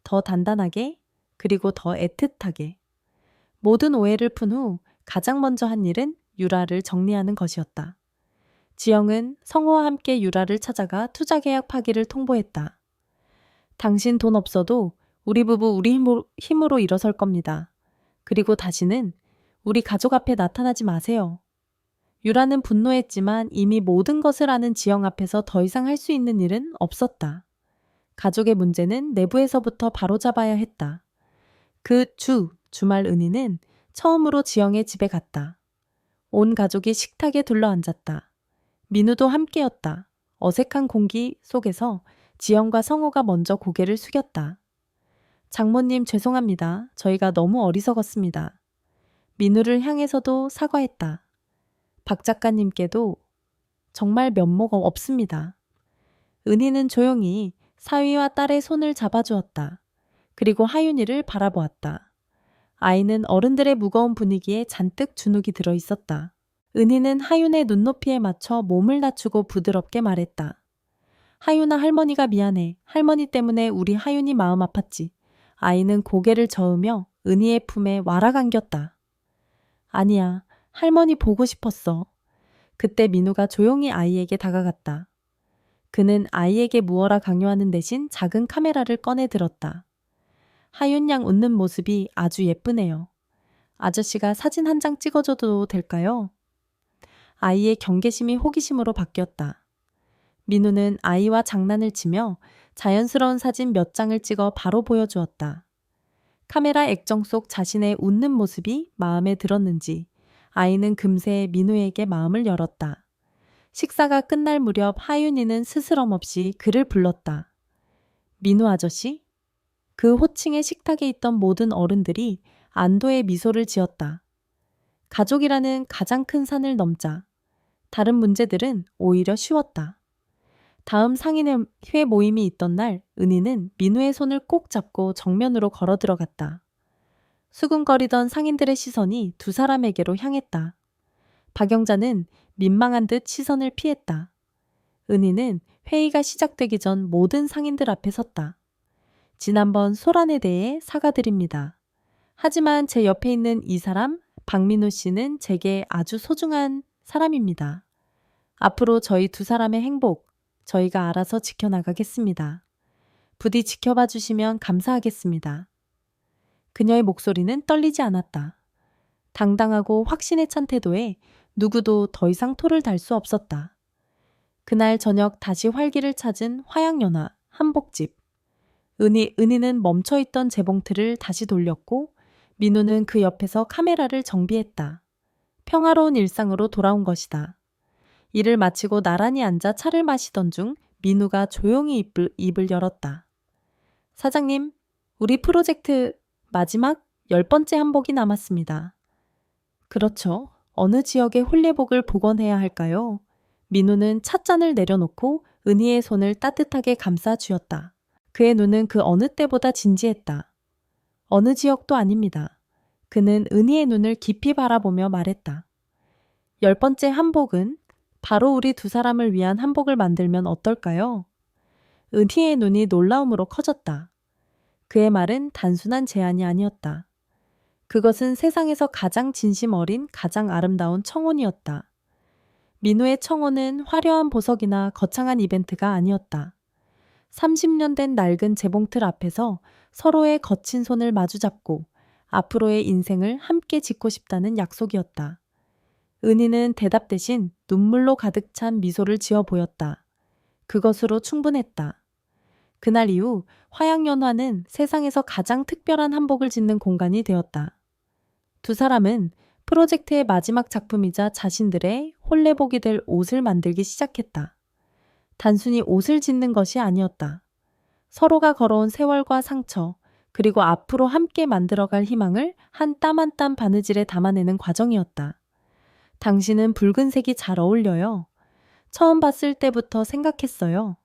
더 단단하게 그리고 더 애틋하게. 모든 오해를 푼 후 가장 먼저 한 일은 유라를 정리하는 것이었다. 지영은 성호와 함께 유라를 찾아가 투자계약 파기를 통보했다. 당신 돈 없어도 우리 부부 우리 힘으로 일어설 겁니다. 그리고 다시는 우리 가족 앞에 나타나지 마세요. 유라는 분노했지만 이미 모든 것을 아는 지영 앞에서 더 이상 할 수 있는 일은 없었다. 가족의 문제는 내부에서부터 바로잡아야 했다. 그 주말 은희는 처음으로 지영의 집에 갔다. 온 가족이 식탁에 둘러앉았다. 민우도 함께였다. 어색한 공기 속에서 지영과 성호가 먼저 고개를 숙였다. 장모님 죄송합니다. 저희가 너무 어리석었습니다. 민우를 향해서도 사과했다. 박 작가님께도 정말 면모가 없습니다. 은희는 조용히 사위와 딸의 손을 잡아주었다. 그리고 하윤이를 바라보았다. 아이는 어른들의 무거운 분위기에 잔뜩 주눅이 들어 있었다. 은희는 하윤의 눈높이에 맞춰 몸을 낮추고 부드럽게 말했다. 하윤아, 할머니가 미안해. 할머니 때문에 우리 하윤이 마음 아팠지. 아이는 고개를 저으며 은희의 품에 와락 안겼다. 아니야, 할머니 보고 싶었어. 그때 민우가 조용히 아이에게 다가갔다. 그는 아이에게 무어라 강요하는 대신 작은 카메라를 꺼내 들었다. 하윤 양 웃는 모습이 아주 예쁘네요. 아저씨가 사진 한 장 찍어줘도 될까요? 아이의 경계심이 호기심으로 바뀌었다. 민우는 아이와 장난을 치며 자연스러운 사진 몇 장을 찍어 바로 보여주었다. 카메라 액정 속 자신의 웃는 모습이 마음에 들었는지 아이는 금세 민우에게 마음을 열었다. 식사가 끝날 무렵 하윤이는 스스럼없이 그를 불렀다. 민우 아저씨? 그 호칭의 식탁에 있던 모든 어른들이 안도의 미소를 지었다. 가족이라는 가장 큰 산을 넘자 다른 문제들은 오히려 쉬웠다. 다음 상인회 모임이 있던 날 은희는 민우의 손을 꼭 잡고 정면으로 걸어 들어갔다. 수군거리던 상인들의 시선이 두 사람에게로 향했다. 박영자는 민망한 듯 시선을 피했다. 은희는 회의가 시작되기 전 모든 상인들 앞에 섰다. 지난번 소란에 대해 사과드립니다. 하지만 제 옆에 있는 이 사람, 박민우 씨는 제게 아주 소중한 사람입니다. 앞으로 저희 두 사람의 행복, 저희가 알아서 지켜나가겠습니다. 부디 지켜봐 주시면 감사하겠습니다. 그녀의 목소리는 떨리지 않았다. 당당하고 확신에 찬 태도에 누구도 더 이상 토를 달 수 없었다. 그날 저녁 다시 활기를 찾은 화양연화 한복집. 은희는 멈춰있던 재봉틀을 다시 돌렸고 민우는 그 옆에서 카메라를 정비했다. 평화로운 일상으로 돌아온 것이다. 일을 마치고 나란히 앉아 차를 마시던 중 민우가 조용히 입을 열었다. 사장님, 우리 프로젝트 마지막 10번째 한복이 남았습니다. 그렇죠. 어느 지역의 홀례복을 복원해야 할까요? 민우는 찻잔을 내려놓고 은희의 손을 따뜻하게 감싸 쥐었다. 그의 눈은 그 어느 때보다 진지했다. 어느 지역도 아닙니다. 그는 은희의 눈을 깊이 바라보며 말했다. 10번째 한복은 바로 우리 두 사람을 위한 한복을 만들면 어떨까요? 은희의 눈이 놀라움으로 커졌다. 그의 말은 단순한 제안이 아니었다. 그것은 세상에서 가장 진심 어린 가장 아름다운 청혼이었다. 민우의 청혼은 화려한 보석이나 거창한 이벤트가 아니었다. 30년 된 낡은 재봉틀 앞에서 서로의 거친 손을 마주잡고 앞으로의 인생을 함께 짓고 싶다는 약속이었다. 은희는 대답 대신 눈물로 가득 찬 미소를 지어 보였다. 그것으로 충분했다. 그날 이후 화양연화는 세상에서 가장 특별한 한복을 짓는 공간이 되었다. 두 사람은 프로젝트의 마지막 작품이자 자신들의 홀례복이 될 옷을 만들기 시작했다. 단순히 옷을 짓는 것이 아니었다. 서로가 걸어온 세월과 상처, 그리고 앞으로 함께 만들어갈 희망을 한 땀 한 땀 바느질에 담아내는 과정이었다. 당신은 붉은색이 잘 어울려요. 처음 봤을 때부터 생각했어요.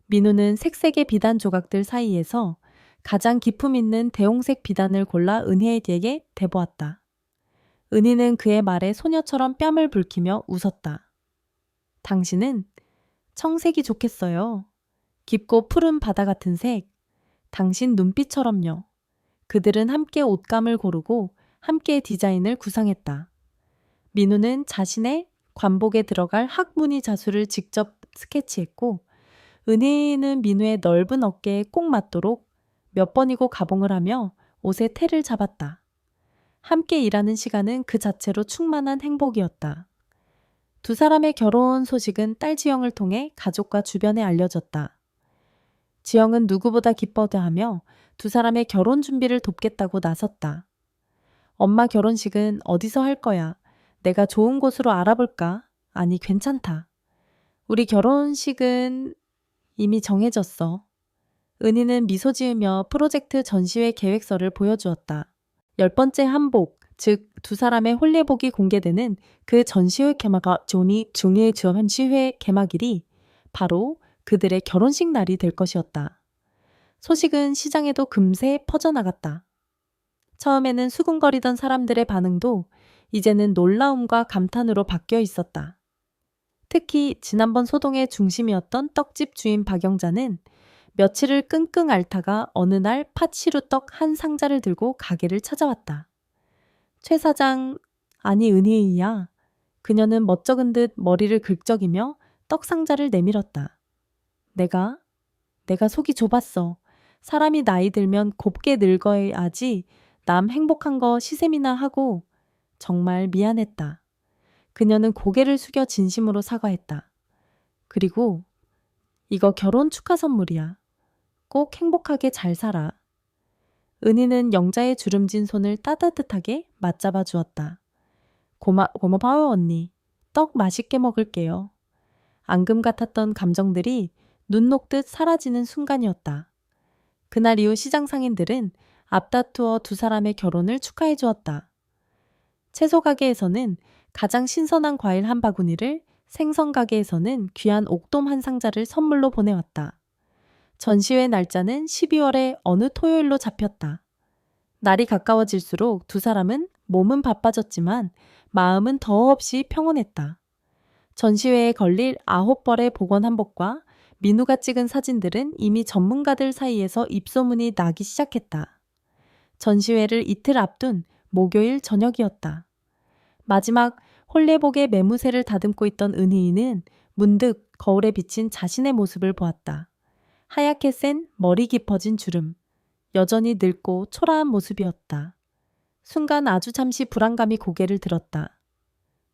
민우는 색색의 비단 조각들 사이에서 가장 기품 있는 대홍색 비단을 골라 은희에게 대보았다. 은희는 그의 말에 소녀처럼 뺨을 붉히며 웃었다. 당신은 청색이 좋겠어요. 깊고 푸른 바다 같은 색. 당신 눈빛처럼요. 그들은 함께 옷감을 고르고 함께 디자인을 구상했다. 민우는 자신의 관복에 들어갈 학무늬 자수를 직접 스케치했고 은희는 민우의 넓은 어깨에 꼭 맞도록 몇 번이고 가봉을 하며 옷에 테를 잡았다. 함께 일하는 시간은 그 자체로 충만한 행복이었다. 두 사람의 결혼 소식은 딸 지영을 통해 가족과 주변에 알려졌다. 지영은 누구보다 기뻐하며 두 사람의 결혼 준비를 돕겠다고 나섰다. 엄마 결혼식은 어디서 할 거야? 내가 좋은 곳으로 알아볼까? 아니, 괜찮다. 우리 결혼식은 이미 정해졌어. 은희는 미소 지으며 프로젝트 전시회 계획서를 보여주었다. 10번째 한복, 즉 두 사람의 홀례복이 공개되는 그 전시회 전시회 개막일이 바로 그들의 결혼식 날이 될 것이었다. 소식은 시장에도 금세 퍼져나갔다. 처음에는 수군거리던 사람들의 반응도 이제는 놀라움과 감탄으로 바뀌어 있었다. 특히 지난번 소동의 중심이었던 떡집 주인 박영자는 며칠을 끙끙 앓다가 어느 날 팥시루떡 한 상자를 들고 가게를 찾아왔다. 최 사장, 아니 은희야. 그녀는 멋쩍은 듯 머리를 긁적이며 떡 상자를 내밀었다. 내가 속이 좁았어. 사람이 나이 들면 곱게 늙어야지 남 행복한 거 시샘이나 하고 정말 미안했다. 그녀는 고개를 숙여 진심으로 사과했다. 그리고 이거 결혼 축하 선물이야. 꼭 행복하게 잘 살아. 은희는 영자의 주름진 손을 따뜻하게 맞잡아 주었다. 고마워요, 언니. 떡 맛있게 먹을게요. 앙금 같았던 감정들이 눈 녹듯 사라지는 순간이었다. 그날 이후 시장 상인들은 앞다투어 두 사람의 결혼을 축하해 주었다. 채소 가게에서는 가장 신선한 과일 한 바구니를, 생선 가게에서는 귀한 옥돔 한 상자를 선물로 보내왔다. 전시회 날짜는 12월의 어느 토요일로 잡혔다. 날이 가까워질수록 두 사람은 몸은 바빠졌지만 마음은 더없이 평온했다. 전시회에 걸릴 9벌의 복원 한복과 민우가 찍은 사진들은 이미 전문가들 사이에서 입소문이 나기 시작했다. 전시회를 이틀 앞둔 목요일 저녁이었다. 마지막 홀레복의 매무새를 다듬고 있던 은희는 문득 거울에 비친 자신의 모습을 보았다. 하얗게 센 머리 깊어진 주름, 여전히 늙고 초라한 모습이었다. 순간 아주 잠시 불안감이 고개를 들었다.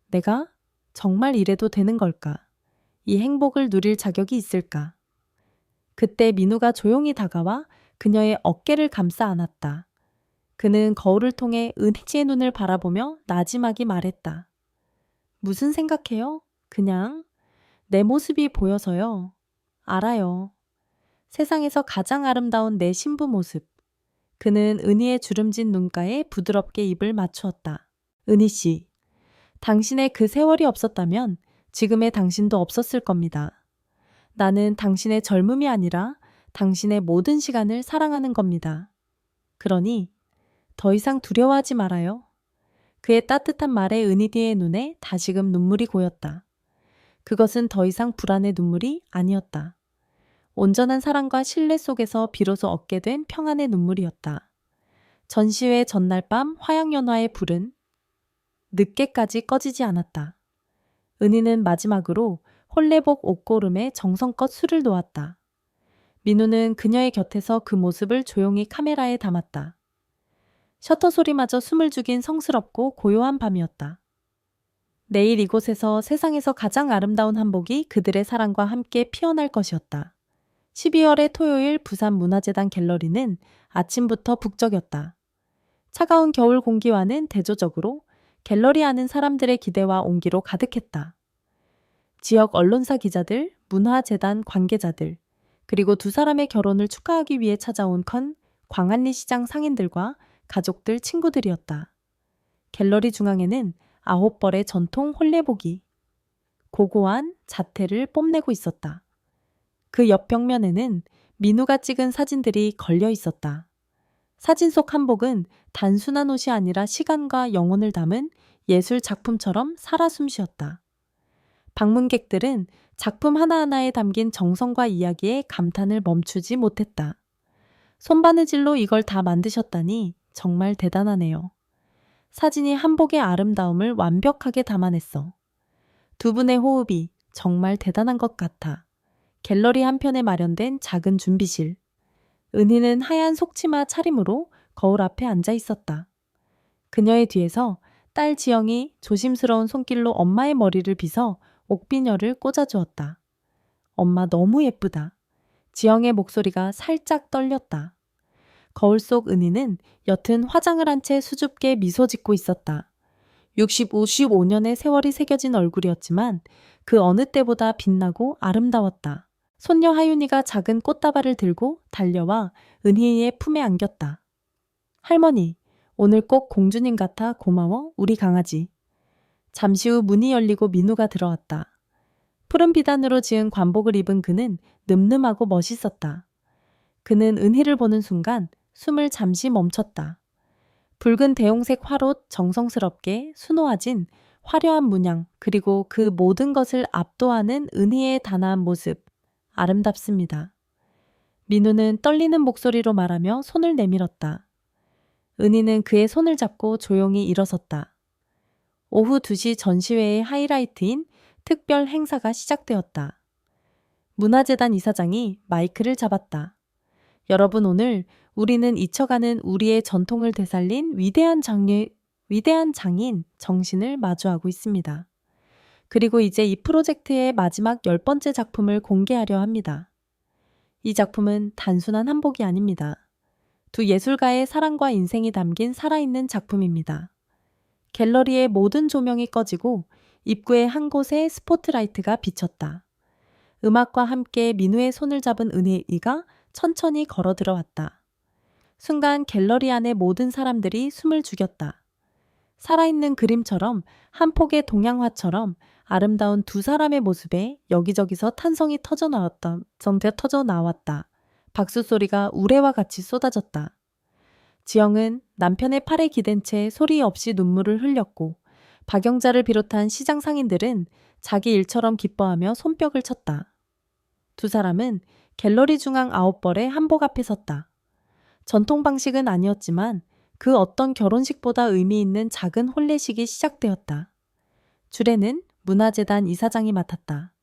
내가 정말 이래도 되는 걸까? 이 행복을 누릴 자격이 있을까? 그때 민우가 조용히 다가와 그녀의 어깨를 감싸 안았다. 그는 거울을 통해 은희지의 눈을 바라보며 나지막이 말했다. 무슨 생각해요? 그냥 내 모습이 보여서요. 알아요. 세상에서 가장 아름다운 내 신부 모습. 그는 은희의 주름진 눈가에 부드럽게 입을 맞추었다. 은희 씨, 당신의 그 세월이 없었다면 지금의 당신도 없었을 겁니다. 나는 당신의 젊음이 아니라 당신의 모든 시간을 사랑하는 겁니다. 그러니 더 이상 두려워하지 말아요. 그의 따뜻한 말에 은희디의 눈에 다시금 눈물이 고였다. 그것은 더 이상 불안의 눈물이 아니었다. 온전한 사랑과 신뢰 속에서 비로소 얻게 된 평안의 눈물이었다. 전시회 전날 밤 화양연화의 불은 늦게까지 꺼지지 않았다. 은희는 마지막으로 홀레복 옷고름에 정성껏 술을 놓았다. 민우는 그녀의 곁에서 그 모습을 조용히 카메라에 담았다. 셔터 소리마저 숨을 죽인 성스럽고 고요한 밤이었다. 내일 이곳에서 세상에서 가장 아름다운 한복이 그들의 사랑과 함께 피어날 것이었다. 12월의 토요일 부산문화재단 갤러리는 아침부터 북적였다. 차가운 겨울 공기와는 대조적으로 갤러리 안은 사람들의 기대와 온기로 가득했다. 지역 언론사 기자들, 문화재단 관계자들, 그리고 두 사람의 결혼을 축하하기 위해 찾아온 광안리 시장 상인들과 가족들, 친구들이었다. 갤러리 중앙에는 9벌의 전통 홀레복이 고고한 자태를 뽐내고 있었다. 그 옆 벽면에는 민우가 찍은 사진들이 걸려 있었다. 사진 속 한복은 단순한 옷이 아니라 시간과 영혼을 담은 예술 작품처럼 살아 숨쉬었다. 방문객들은 작품 하나하나에 담긴 정성과 이야기에 감탄을 멈추지 못했다. 손바느질로 이걸 다 만드셨다니 정말 대단하네요. 사진이 한복의 아름다움을 완벽하게 담아냈어. 두 분의 호흡이 정말 대단한 것 같아. 갤러리 한편에 마련된 작은 준비실. 은희는 하얀 속치마 차림으로 거울 앞에 앉아 있었다. 그녀의 뒤에서 딸 지영이 조심스러운 손길로 엄마의 머리를 빗어 옥비녀를 꽂아주었다. 엄마 너무 예쁘다. 지영의 목소리가 살짝 떨렸다. 거울 속 은희는 옅은 화장을 한 채 수줍게 미소 짓고 있었다. 55년의 세월이 새겨진 얼굴이었지만 그 어느 때보다 빛나고 아름다웠다. 손녀 하윤이가 작은 꽃다발을 들고 달려와 은희의 품에 안겼다. 할머니, 오늘 꼭 공주님 같아 고마워, 우리 강아지. 잠시 후 문이 열리고 민우가 들어왔다. 푸른 비단으로 지은 관복을 입은 그는 늠름하고 멋있었다. 그는 은희를 보는 순간 숨을 잠시 멈췄다. 붉은 대용색 화롯 정성스럽게 수놓아진 화려한 문양, 그리고 그 모든 것을 압도하는 은희의 단아한 모습, 아름답습니다. 민우는 떨리는 목소리로 말하며 손을 내밀었다. 은희는 그의 손을 잡고 조용히 일어섰다. 오후 2시 전시회의 하이라이트인 특별 행사가 시작되었다. 문화재단 이사장이 마이크를 잡았다. 여러분, 오늘 우리는 잊혀가는 우리의 전통을 되살린 위대한 장인 정신을 마주하고 있습니다. 그리고 이제 이 프로젝트의 마지막 10번째 작품을 공개하려 합니다. 이 작품은 단순한 한복이 아닙니다. 두 예술가의 사랑과 인생이 담긴 살아있는 작품입니다. 갤러리의 모든 조명이 꺼지고 입구의 한 곳에 스포트라이트가 비쳤다. 음악과 함께 민우의 손을 잡은 은혜이가 천천히 걸어 들어왔다. 순간 갤러리 안의 모든 사람들이 숨을 죽였다. 살아있는 그림처럼 한 폭의 동양화처럼 아름다운 두 사람의 모습에 여기저기서 탄성이 터져 나왔다. 박수 소리가 우레와 같이 쏟아졌다. 지영은 남편의 팔에 기댄 채 소리 없이 눈물을 흘렸고 박영자를 비롯한 시장 상인들은 자기 일처럼 기뻐하며 손뼉을 쳤다. 두 사람은 갤러리 중앙 아웃벌의 한복 앞에 섰다. 전통 방식은 아니었지만 그 어떤 결혼식보다 의미 있는 작은 혼례식이 시작되었다. 주례는 문화재단 이사장이 맡았다.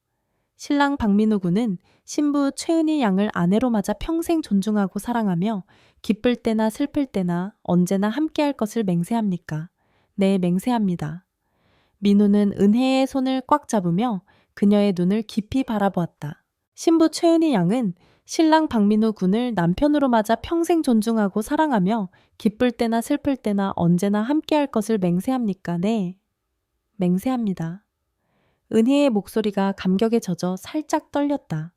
신랑 박민우 군은 신부 최은희 양을 아내로 맞아 평생 존중하고 사랑하며 기쁠 때나 슬플 때나 언제나 함께할 것을 맹세합니까? 네, 맹세합니다. 민우는 은혜의 손을 꽉 잡으며 그녀의 눈을 깊이 바라보았다. 신부 최은희 양은 신랑 박민우 군을 남편으로 맞아 평생 존중하고 사랑하며 기쁠 때나 슬플 때나 언제나 함께할 것을 맹세합니까? 네, 맹세합니다. 은혜의 목소리가 감격에 젖어 살짝 떨렸다.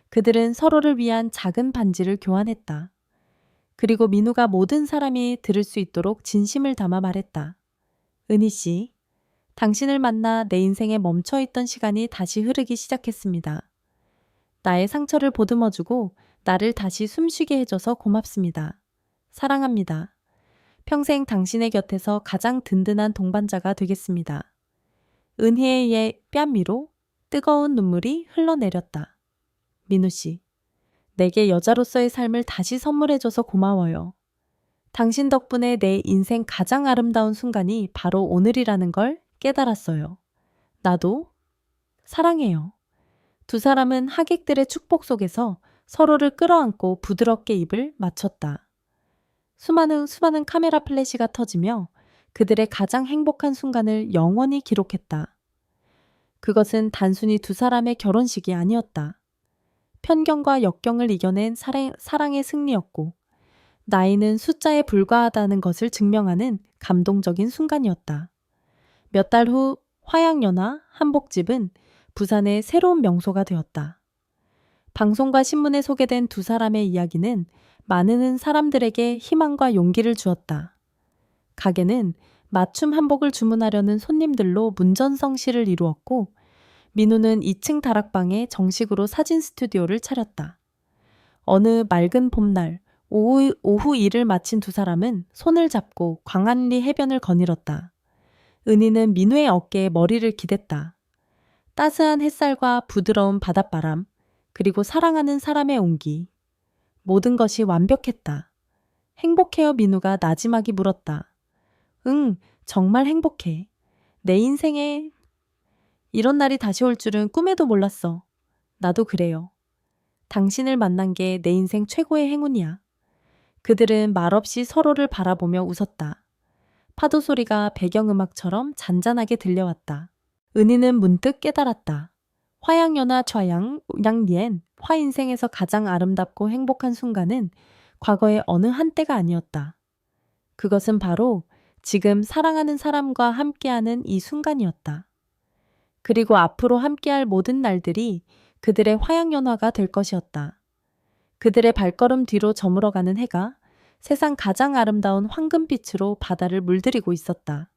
그들은 서로를 위한 작은 반지를 교환했다. 그리고 민우가 모든 사람이 들을 수 있도록 진심을 담아 말했다. 은희 씨, 당신을 만나 내 인생에 멈춰있던 시간이 다시 흐르기 시작했습니다. 나의 상처를 보듬어주고 나를 다시 숨쉬게 해줘서 고맙습니다. 사랑합니다. 평생 당신의 곁에서 가장 든든한 동반자가 되겠습니다. 은혜의 뺨 위로 뜨거운 눈물이 흘러내렸다. 민우 씨, 내게 여자로서의 삶을 다시 선물해줘서 고마워요. 당신 덕분에 내 인생 가장 아름다운 순간이 바로 오늘이라는 걸 깨달았어요. 나도 사랑해요. 두 사람은 하객들의 축복 속에서 서로를 끌어안고 부드럽게 입을 맞췄다. 수많은 카메라 플래시가 터지며 그들의 가장 행복한 순간을 영원히 기록했다. 그것은 단순히 두 사람의 결혼식이 아니었다. 편견과 역경을 이겨낸 사랑의 승리였고 나이는 숫자에 불과하다는 것을 증명하는 감동적인 순간이었다. 몇 달 후 화양연화 한복집은 부산의 새로운 명소가 되었다. 방송과 신문에 소개된 두 사람의 이야기는 많은 사람들에게 희망과 용기를 주었다. 가게는 맞춤 한복을 주문하려는 손님들로 문전성시를 이루었고 민우는 2층 다락방에 정식으로 사진 스튜디오를 차렸다. 어느 맑은 봄날 오후 일을 마친 두 사람은 손을 잡고 광안리 해변을 거닐었다. 은희는 민우의 어깨에 머리를 기댔다. 따스한 햇살과 부드러운 바닷바람, 그리고 사랑하는 사람의 온기. 모든 것이 완벽했다. 행복해요, 민우가 나지막이 물었다. 응, 정말 행복해. 내 인생에 이런 날이 다시 올 줄은 꿈에도 몰랐어. 나도 그래요. 당신을 만난 게 내 인생 최고의 행운이야. 그들은 말없이 서로를 바라보며 웃었다. 파도 소리가 배경음악처럼 잔잔하게 들려왔다. 은희는 문득 깨달았다. 화양연화 양리엔 화 인생에서 가장 아름답고 행복한 순간은 과거의 어느 한때가 아니었다. 그것은 바로 지금 사랑하는 사람과 함께하는 이 순간이었다. 그리고 앞으로 함께할 모든 날들이 그들의 화양연화가 될 것이었다. 그들의 발걸음 뒤로 저물어가는 해가 세상 가장 아름다운 황금빛으로 바다를 물들이고 있었다.